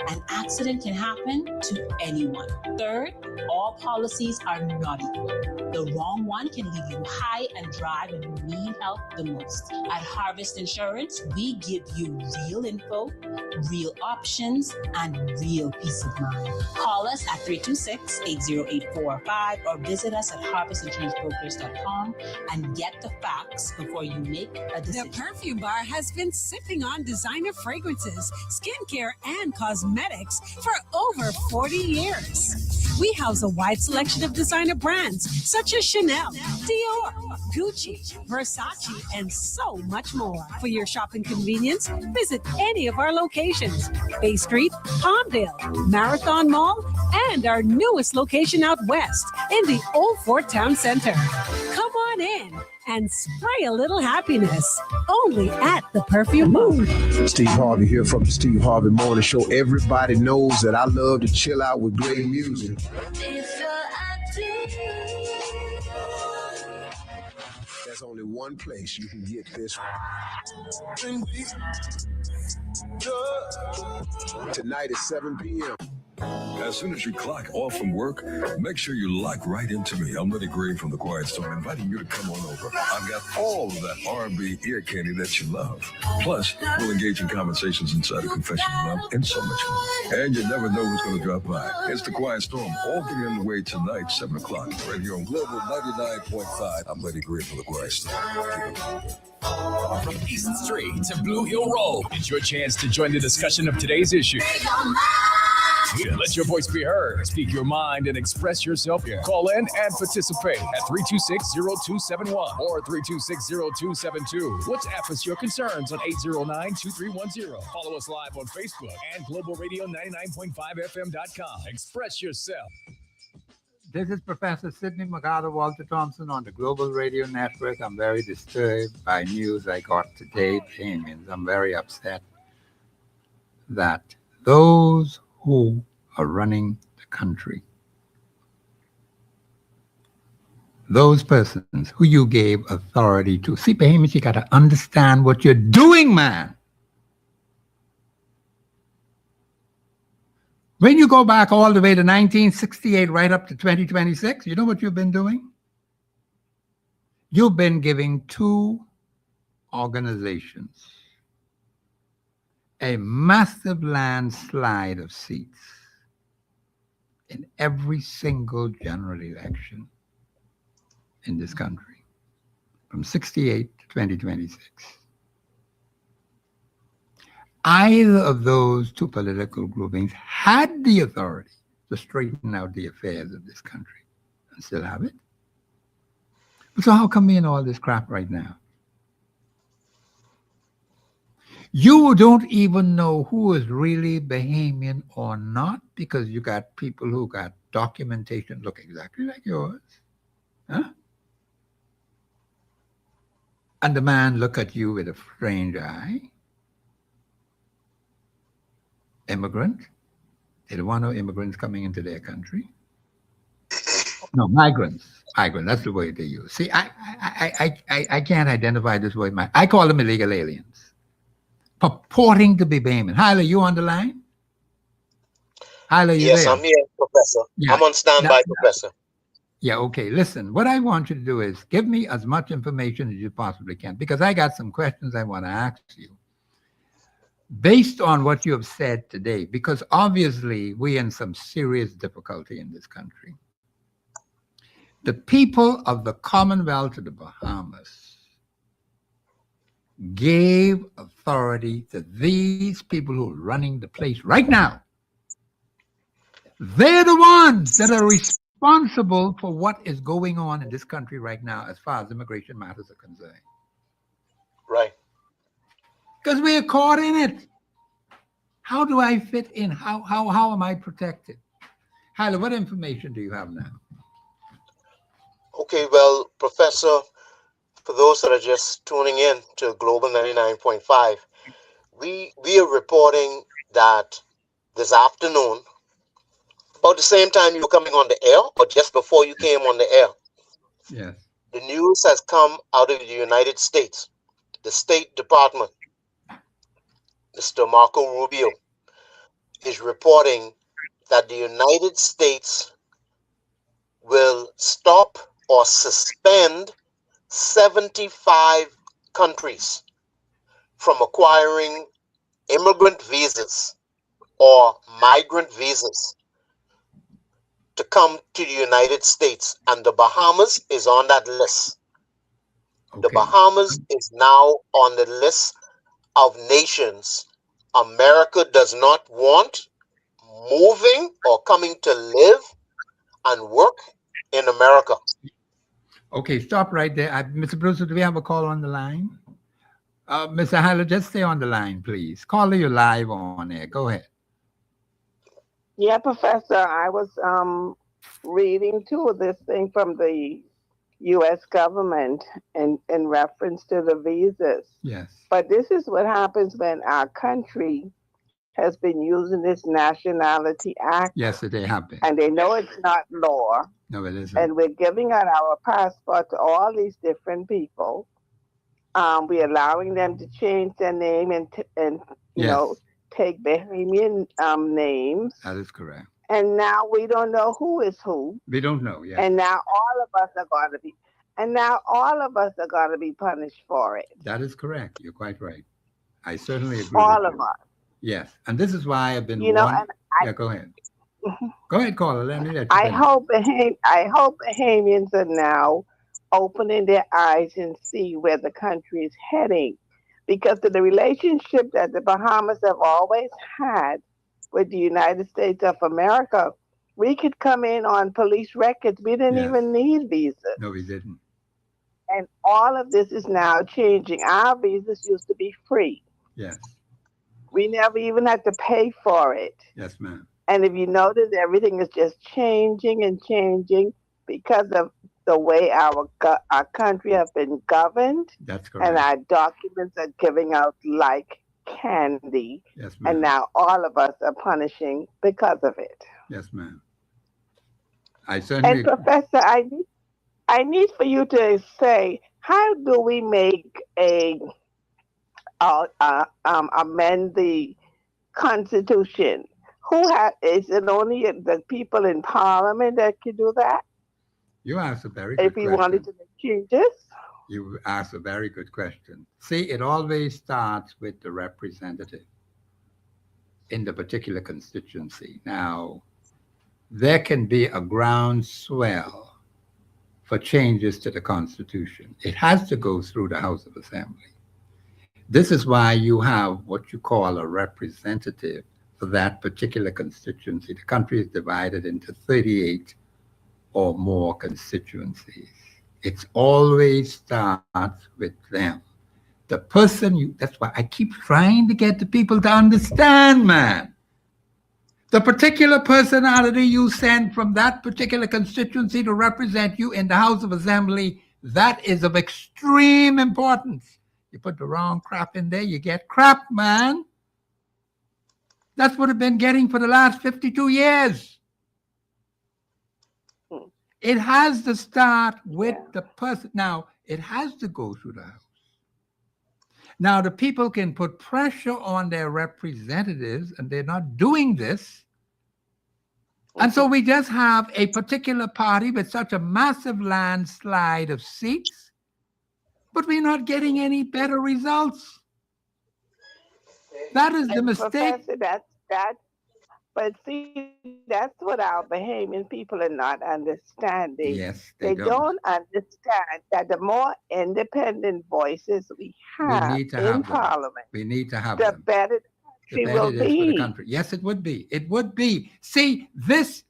An accident can happen to anyone. Third, all policies are not equal. The wrong one can leave you high and dry when you need help the most. At Harvest Insurance, we give you real info, real options, and real peace of mind. Call us at 326-808-405 or visit us at harvestinsurancebrokers.com and get the facts before you make a decision. The Perfume Bar has been sipping on designer fragrances, skincare, and cosmetics for over 40 years. We house a wide selection of designer brands such as Chanel, Dior, Gucci, Versace, and so much more. For your shopping convenience, visit any of our locations: Bay Street, Palmdale, Marathon Mall, and our newest location out west in the Old Fort Town Center. Come on in and spray a little happiness only at the Perfume Bar. Steve Harvey here from the Steve Harvey Morning Show. Everybody knows that I love to chill out with great music. There's only one place you can get this. Tonight at 7 p.m. As soon as you clock off from work, make sure you lock right into me. I'm Lenny Green from The Quiet Storm, inviting you to come on over. I've got all of that R&B ear candy that you love. Plus, we'll engage in conversations inside a confession of love and so much more. And you never know who's going to drop by. It's The Quiet Storm, all getting underway tonight, 7 o'clock, right here on Global 99.5. I'm Lenny Green from The Quiet Storm. From East Street to Blue Hill Road, it's your chance to join the discussion of today's issue. Let your voice be heard. Speak your mind and express yourself. Call in and participate at 326-0271 or 326-0272. WhatsApp us your concerns on 809-2310. Follow us live on Facebook and globalradio99.5fm.com. Express yourself. This is Professor Sidney Walter Thompson on the Global Radio Network. I'm very disturbed by news I got today, Bahamians. I'm very upset that those who are running the country, those persons who you gave authority to. See, Bahamians, you got to understand what you're doing, man. When you go back all the way to 1968, right up to 2026, you know what you've been doing? You've been giving 2 organizations a massive landslide of seats in every single general election in this country, from 68 to 2026. Either of those 2 political groupings had the authority to straighten out the affairs of this country and still have it. So how come we in all this crap right now? You don't even know who is really Bahamian or not, because you got people who got documentation look exactly like yours, huh? And the man look at you with a strange eye. Immigrant. They don't want no immigrants coming into their country. No, migrants. Migrant. That's the word they use. See, I can't identify this word. I call them illegal aliens, purporting to be Bayman. Hyla, you on the line? Hyla, you Yes, there? I'm here, Professor. Yeah. I'm on standby, Professor. Yeah, okay. Listen, what I want you to do is give me as much information as you possibly can, because I got some questions I want to ask you based on what you have said today, because obviously we're in some serious difficulty in this country. The people of the Commonwealth of the Bahamas gave authority to these people who are running the place right now. They're the ones that are responsible for what is going on in this country right now as far as immigration matters are concerned. Right. Because we are caught in it. How do I fit in? How am I protected? Hyla, what information do you have now? Okay, well, Professor, for those that are just tuning in to Global 99.5, we are reporting that this afternoon, about the same time you were coming on the air, or just before you came on the air, yes, the news has come out of the United States. The State Department, Mr. Marco Rubio, is reporting that the United States will stop or suspend 75 countries from acquiring immigrant visas or migrant visas to come to the United States, and the Bahamas is on that list. The Bahamas is now on the list of nations America does not want moving or coming to live and work in America. Okay, stop right there. Mr. Bruce, do we have a call on the line? Mr. Hyla, just stay on the line, please. Caller, you're live on air. Go ahead. Yeah, Professor, I was reading too of this thing from the U.S. government in reference to the visas. Yes. But this is what happens when our country has been using this Nationality Act. Yes, they have been. And they know it's not law. No, it isn't. And we're giving out our passport to all these different people. We're allowing them to change their name and you know, take Bahamian names. That is correct. And now we don't know who is who. We don't know, yeah. And now all of us are going to be punished for it. That is correct. You're quite right. I certainly agree. All of us. Yes. And this is why I've been go ahead. Go ahead, caller. Let me let you I hope Bahamians are now opening their eyes and see where the country is heading. Because of the relationship that the Bahamas have always had with the United States of America, we could come in on police records. We didn't even need visas. No, we didn't. And all of this is now changing. Our visas used to be free. Yes. We never even had to pay for it. Yes, ma'am. And if you notice, everything is just changing and changing because of the way our country has been governed. That's correct. And our documents are giving out like candy. Yes, ma'am. And now all of us are punishing because of it. Yes, ma'am. I certainly. And Professor, I need for you to say, how do we make amend the Constitution? Is it only the people in Parliament that can do that? You asked a very good question. If we wanted to make changes? You asked a very good question. See, it always starts with the representative in the particular constituency. Now, there can be a groundswell for changes to the Constitution. It has to go through the House of Assembly. This is why you have what you call a representative for that particular constituency. The country is divided into 38 or more constituencies. It always starts with them. The person that's why I keep trying to get the people to understand, man. The particular personality you send from that particular constituency to represent you in the House of Assembly, that is of extreme importance. You put the wrong crap in there, you get crap, man. That's what I've been getting for the last 52 years. It has to start with the person. Now, it has to go through the House. Now, the people can put pressure on their representatives, and they're not doing this. And so we just have a particular party with such a massive landslide of seats, but we're not getting any better results. That is the mistake. Professor, but see, that's what our Bahamian people are not understanding. Yes, they don't understand that the more independent voices we have in Parliament, we need to have the better the better it is for the country. Yes, it would be. It would be. See, this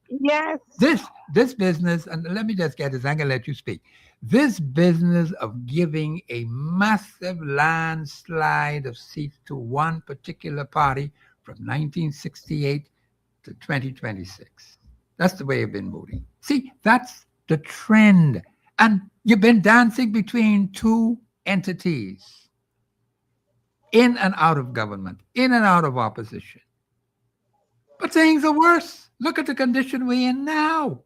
business, and let me just get this, I'm going to let you speak. This business of giving a massive landslide of seats to one particular party from 1968 to 2026. That's the way you've been moving. See, that's the trend. And you've been dancing between two entities, in and out of government, in and out of opposition. But things are worse. Look at the condition we're in now.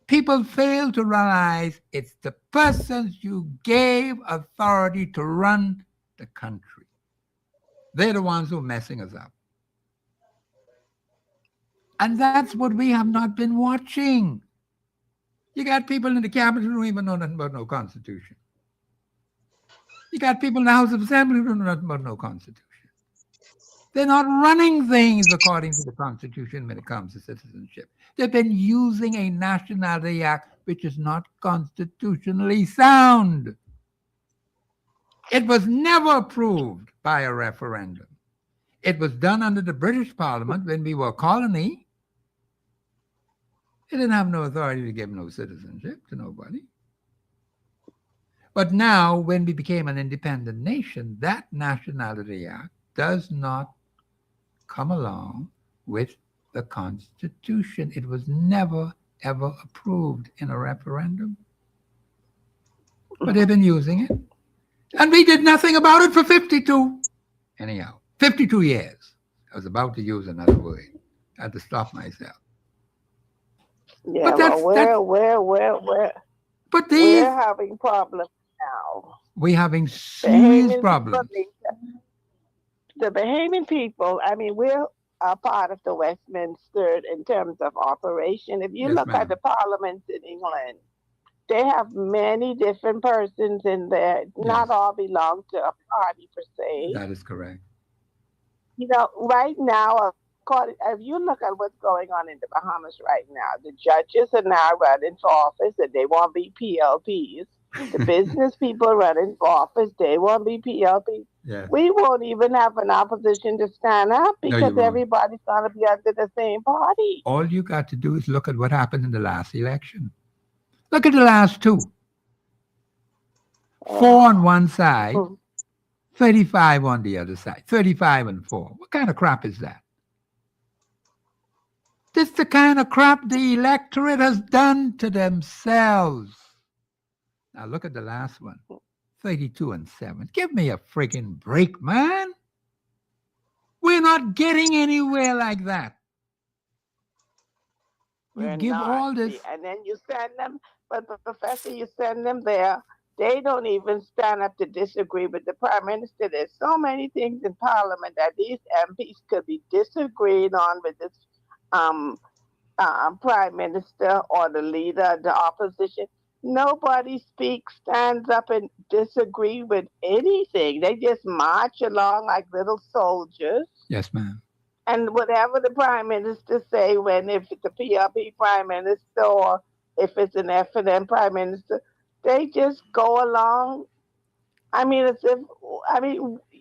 People fail to realize it's the persons you gave authority to run the country. They're the ones who are messing us up. And that's what we have not been watching. You got people in the cabinet who don't even know nothing about no constitution. You got people in the House of Assembly who don't know nothing about no constitution. They're not running things according to the Constitution when it comes to citizenship. They've been using a Nationality Act which is not constitutionally sound. It was never approved by a referendum. It was done under the British Parliament when we were a colony. It didn't have no authority to give no citizenship to nobody. But now, when we became an independent nation, that Nationality Act does not come along with the Constitution. It was never, ever approved in a referendum. But they've been using it. And we did nothing about it for 52. Anyhow, 52 years. I was about to use another word. I had to stop myself. Yeah, but we're having problems now. We're having serious problems. The Bahamian people, I mean, we're a part of the Westminster in terms of operation. If you look at the parliaments in England, they have many different persons in there. Not all belong to a party per se. That is correct. You know, right now, if you look at what's going on in the Bahamas right now, the judges are now running for office and they won't be PLPs. The business people running for office, they won't be PLPs. Yes. We won't even have an opposition to stand up because everybody's going to be under the same party. All you got to do is look at what happened in the last election. Look at the last two. 4 on one side, 35 on the other side, 35 and 4. What kind of crap is that? This is the kind of crap the electorate has done to themselves. Now look at the last one, 32 and 7. Give me a freaking break, man. We're not getting anywhere like that. You give all this. And then you send them, but Professor, you send them there. They don't even stand up to disagree with the Prime Minister. There's so many things in Parliament that these MPs could be disagreeing on with this Prime Minister or the leader of the opposition. Nobody stands up and disagree with anything. They just march along like little soldiers. Yes, ma'am. And whatever the Prime Minister say, if it's a PRP Prime Minister or if it's an F&M Prime Minister, they just go along. I mean,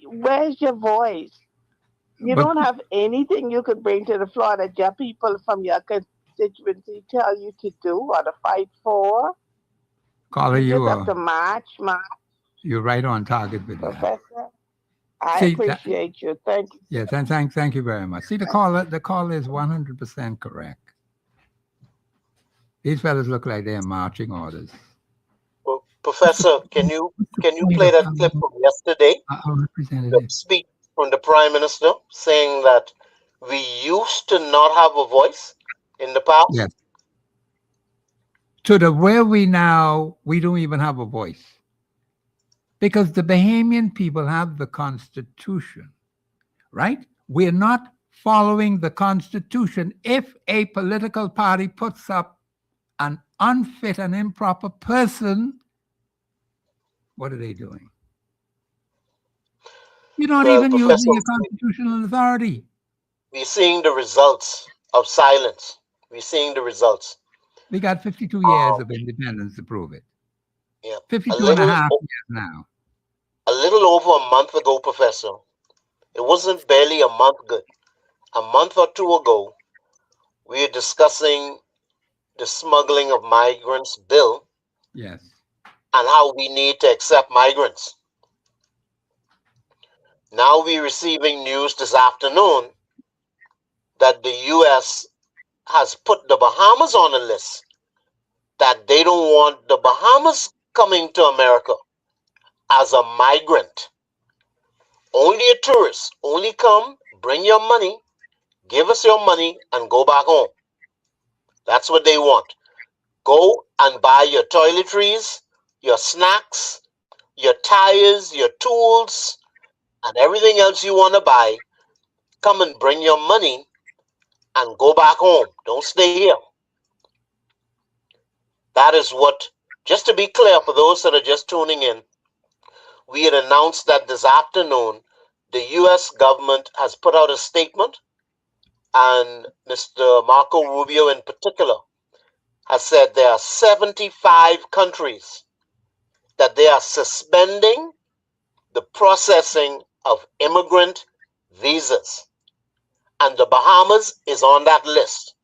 where's your voice? You don't have anything you could bring to the floor that your people from your constituency tell you to do or to fight for. Caller, you have to march. You're right on target with Professor. I appreciate you. Thank you. Yes, and thank you very much. See, the caller is 100% correct. These fellas look like they're marching orders. Well, Professor, can you play that clip from yesterday? Our The representative. speech from the Prime Minister saying that we used to not have a voice in the past. Yes. To the where we don't even have a voice. Because the Bahamian people have the Constitution, right? We're not following the Constitution. If a political party puts up an unfit and improper person, what are they doing? You're not even Professor, using your constitutional authority. we're seeing the results of silence. We're seeing the results. We got 52 years of independence to prove it. Yeah. 52 and a half years now. A little over a month ago, Professor, it wasn't barely a month good. A month or two ago, we were discussing the smuggling of migrants bill. Yes. And how we need to accept migrants. Now we're receiving news this afternoon that the U.S. has put the Bahamas on a list, that they don't want the Bahamas coming to America as a migrant. Only a tourist. Only come, bring your money, give us your money, and go back home. That's what they want. Go and buy your toiletries, your snacks, your tires, your tools, and everything else you want to buy. Come and bring your money and go back home. Don't stay here. That is what, just to be clear for those that are just tuning in, we had announced that this afternoon the U.S. government has put out a statement, and Mr. Marco Rubio in particular has said there are 75 countries that they are suspending the processing of immigrant visas. And the Bahamas is on that list,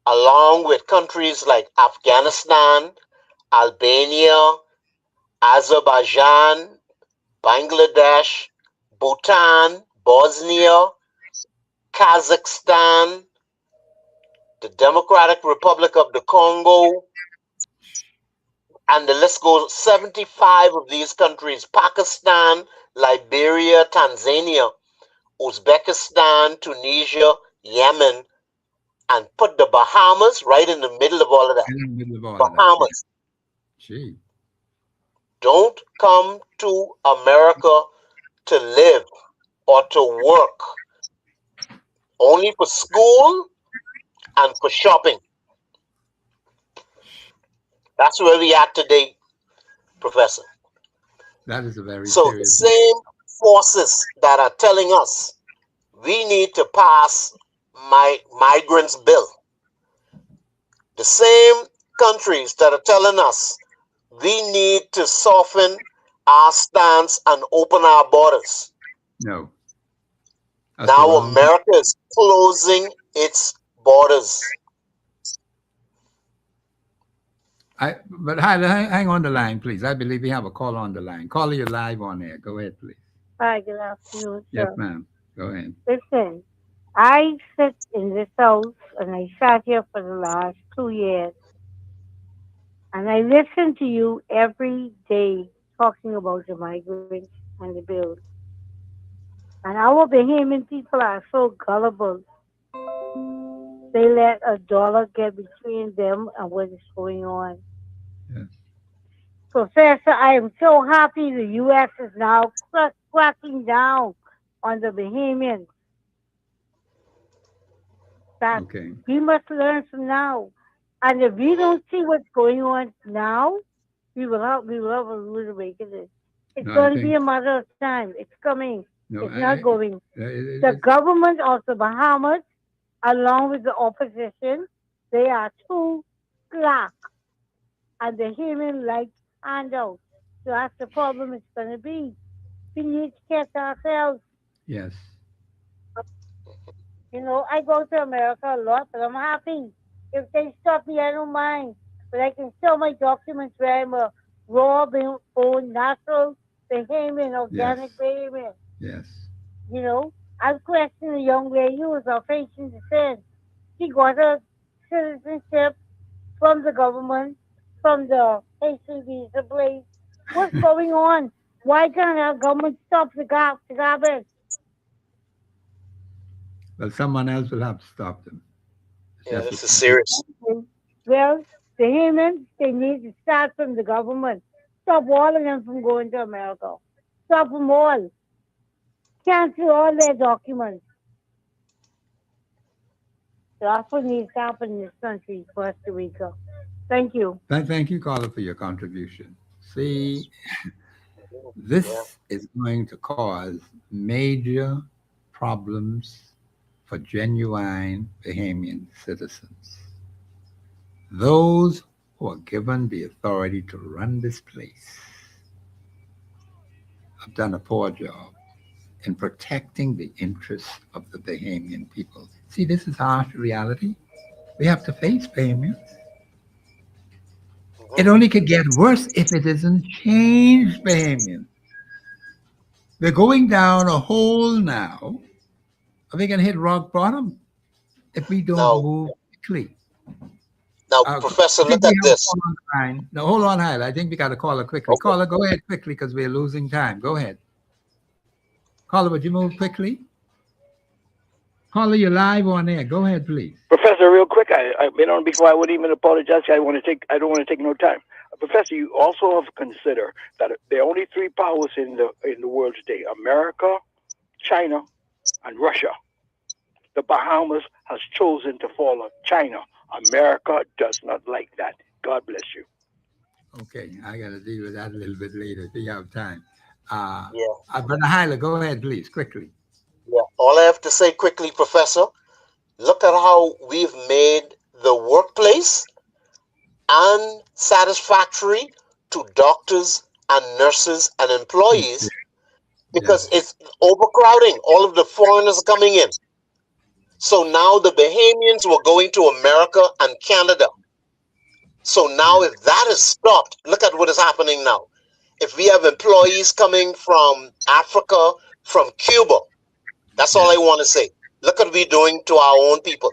along with countries like Afghanistan, Albania, Azerbaijan, Bangladesh, Bhutan, Bosnia, Kazakhstan, the Democratic Republic of the Congo, and the list goes 75 of these countries: Pakistan, Liberia, Tanzania, Uzbekistan, Tunisia, Yemen, and put the Bahamas right in the middle of all of that. In the middle of all Bahamas. Gee. Don't come to America to live or to work. Only for school and for shopping. That's where we are today, Professor. That is a very So the serious. same forces that are telling us we need to pass migrants bill, the same countries that are telling us we need to soften our stance and open our borders. No. Now America is closing its borders. But hang on the line, please. I believe we have a call on the line. Caller, you're live on air. Go ahead, please. Hi, good afternoon, Yes, sir. ma'am. Go ahead. Listen, I sit in this house and I sat here for the last 2 years and I listen to you every day talking about the migrants and the bills. And our Bahamian people are so gullible. They let a dollar get between them and what is going on. Yes. Professor, I am so happy the U.S. is now cracking down on the Bahamians. That we must learn from now. And if we don't see what's going on now, we will have a rude awakening. It's going to be a matter of time. It's coming. No, it's not going. The it's- government of the Bahamas, along with the opposition, they are too slack. And the human like handouts. So that's the problem it's going to be. We need to catch ourselves. Yes. You know, I go to America a lot, but I'm happy. If they stop me, I don't mind. But I can show my documents where I'm a raw, born, natural Bahamian, organic Bahamian. Yes. You know, I questioned a young lady who was of Haitian descent. She got her citizenship from the government, from the Haitian visa place. What's going on? Why can't our government stop the garbage? Well, someone else will have to stop them. It's Yeah, just this is a- serious. Well, the humans, they need to start from the government. Stop all of them from going to America. Stop them all. Cancel all their documents. That's what needs to happen in this country, Costa Rica. Thank you. Thank you, caller, for your contribution. See, this is going to cause major problems for genuine Bahamian citizens. Those who are given the authority to run this place have done a poor job in protecting the interests of the Bahamian people. See, this is harsh reality. We have to face Bahamians. It only could get worse if it isn't changed, Bahamian. We're going down a hole now. Are we going to hit rock bottom if we don't move quickly? Now, Professor, look at this. No, hold on, Hyla. I think we got to call her quickly. Okay. Caller, go ahead quickly because we're losing time. Go ahead. Caller, would you move quickly? Caller, you're live on air. Go ahead, please. Professor, real quick, I've been on before. I wouldn't even apologize. I don't want to take no time. Professor, you also have to consider that there are only three powers in the world today: America, China, and Russia. The Bahamas has chosen to follow China. America does not like that. God bless you. Okay, I got to deal with that a little bit later if you have time. Brother Hyla, go ahead, please, quickly. Yeah, all I have to say quickly, Professor, look at how we've made the workplace unsatisfactory to doctors and nurses and employees because it's overcrowding. All of the foreigners are coming in. So now the Bahamians were going to America and Canada. So now if that is stopped, look at what is happening now. If we have employees coming from Africa, from Cuba, that's all I want to say. Look what we're doing to our own people.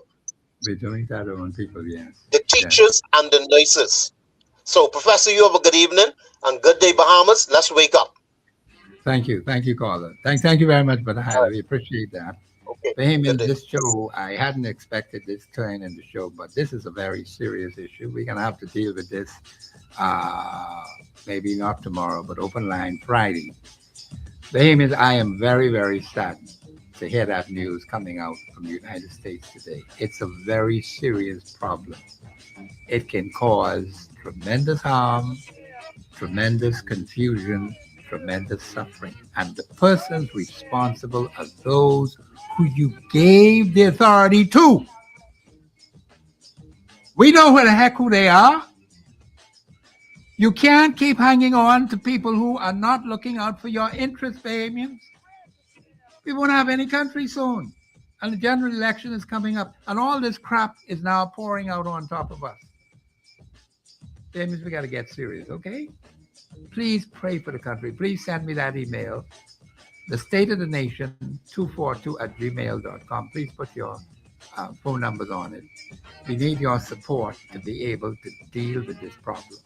We're doing that to our own people, yes. The teachers and the nurses. So, Professor, you have a good evening and good day, Bahamas. Let's wake up. Thank you, caller. Thank you very much, Brother Hyla. We appreciate that. Okay. Bahamian, this show, I hadn't expected this turn in the show, but this is a very serious issue. We're going to have to deal with this, maybe not tomorrow, but open line Friday. Bahamians, I am very, very saddened to hear that news coming out from the United States today. It's a very serious problem. It can cause tremendous harm, tremendous confusion, tremendous suffering. And the persons responsible are those who you gave the authority to. We know who the heck who they are. You can't keep hanging on to people who are not looking out for your interests, Bahamians. We won't have any country soon. And the general election is coming up. And all this crap is now pouring out on top of us. Bahamians, we got to get serious, okay? Please pray for the country. Please send me that email. The State of the Nation 242@gmail.com. Please put your phone numbers on it. We need your support to be able to deal with this problem.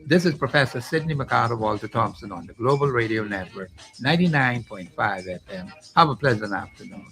This is Professor Sidney Walter Thompson on the Global Radio Network, 99.5 FM. Have a pleasant afternoon.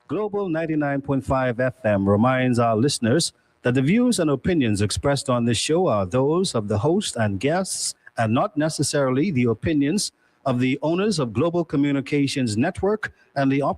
Global 99.5 FM reminds our listeners that the views and opinions expressed on this show are those of the host and guests and not necessarily the opinions of the owners of Global Communications Network and the operator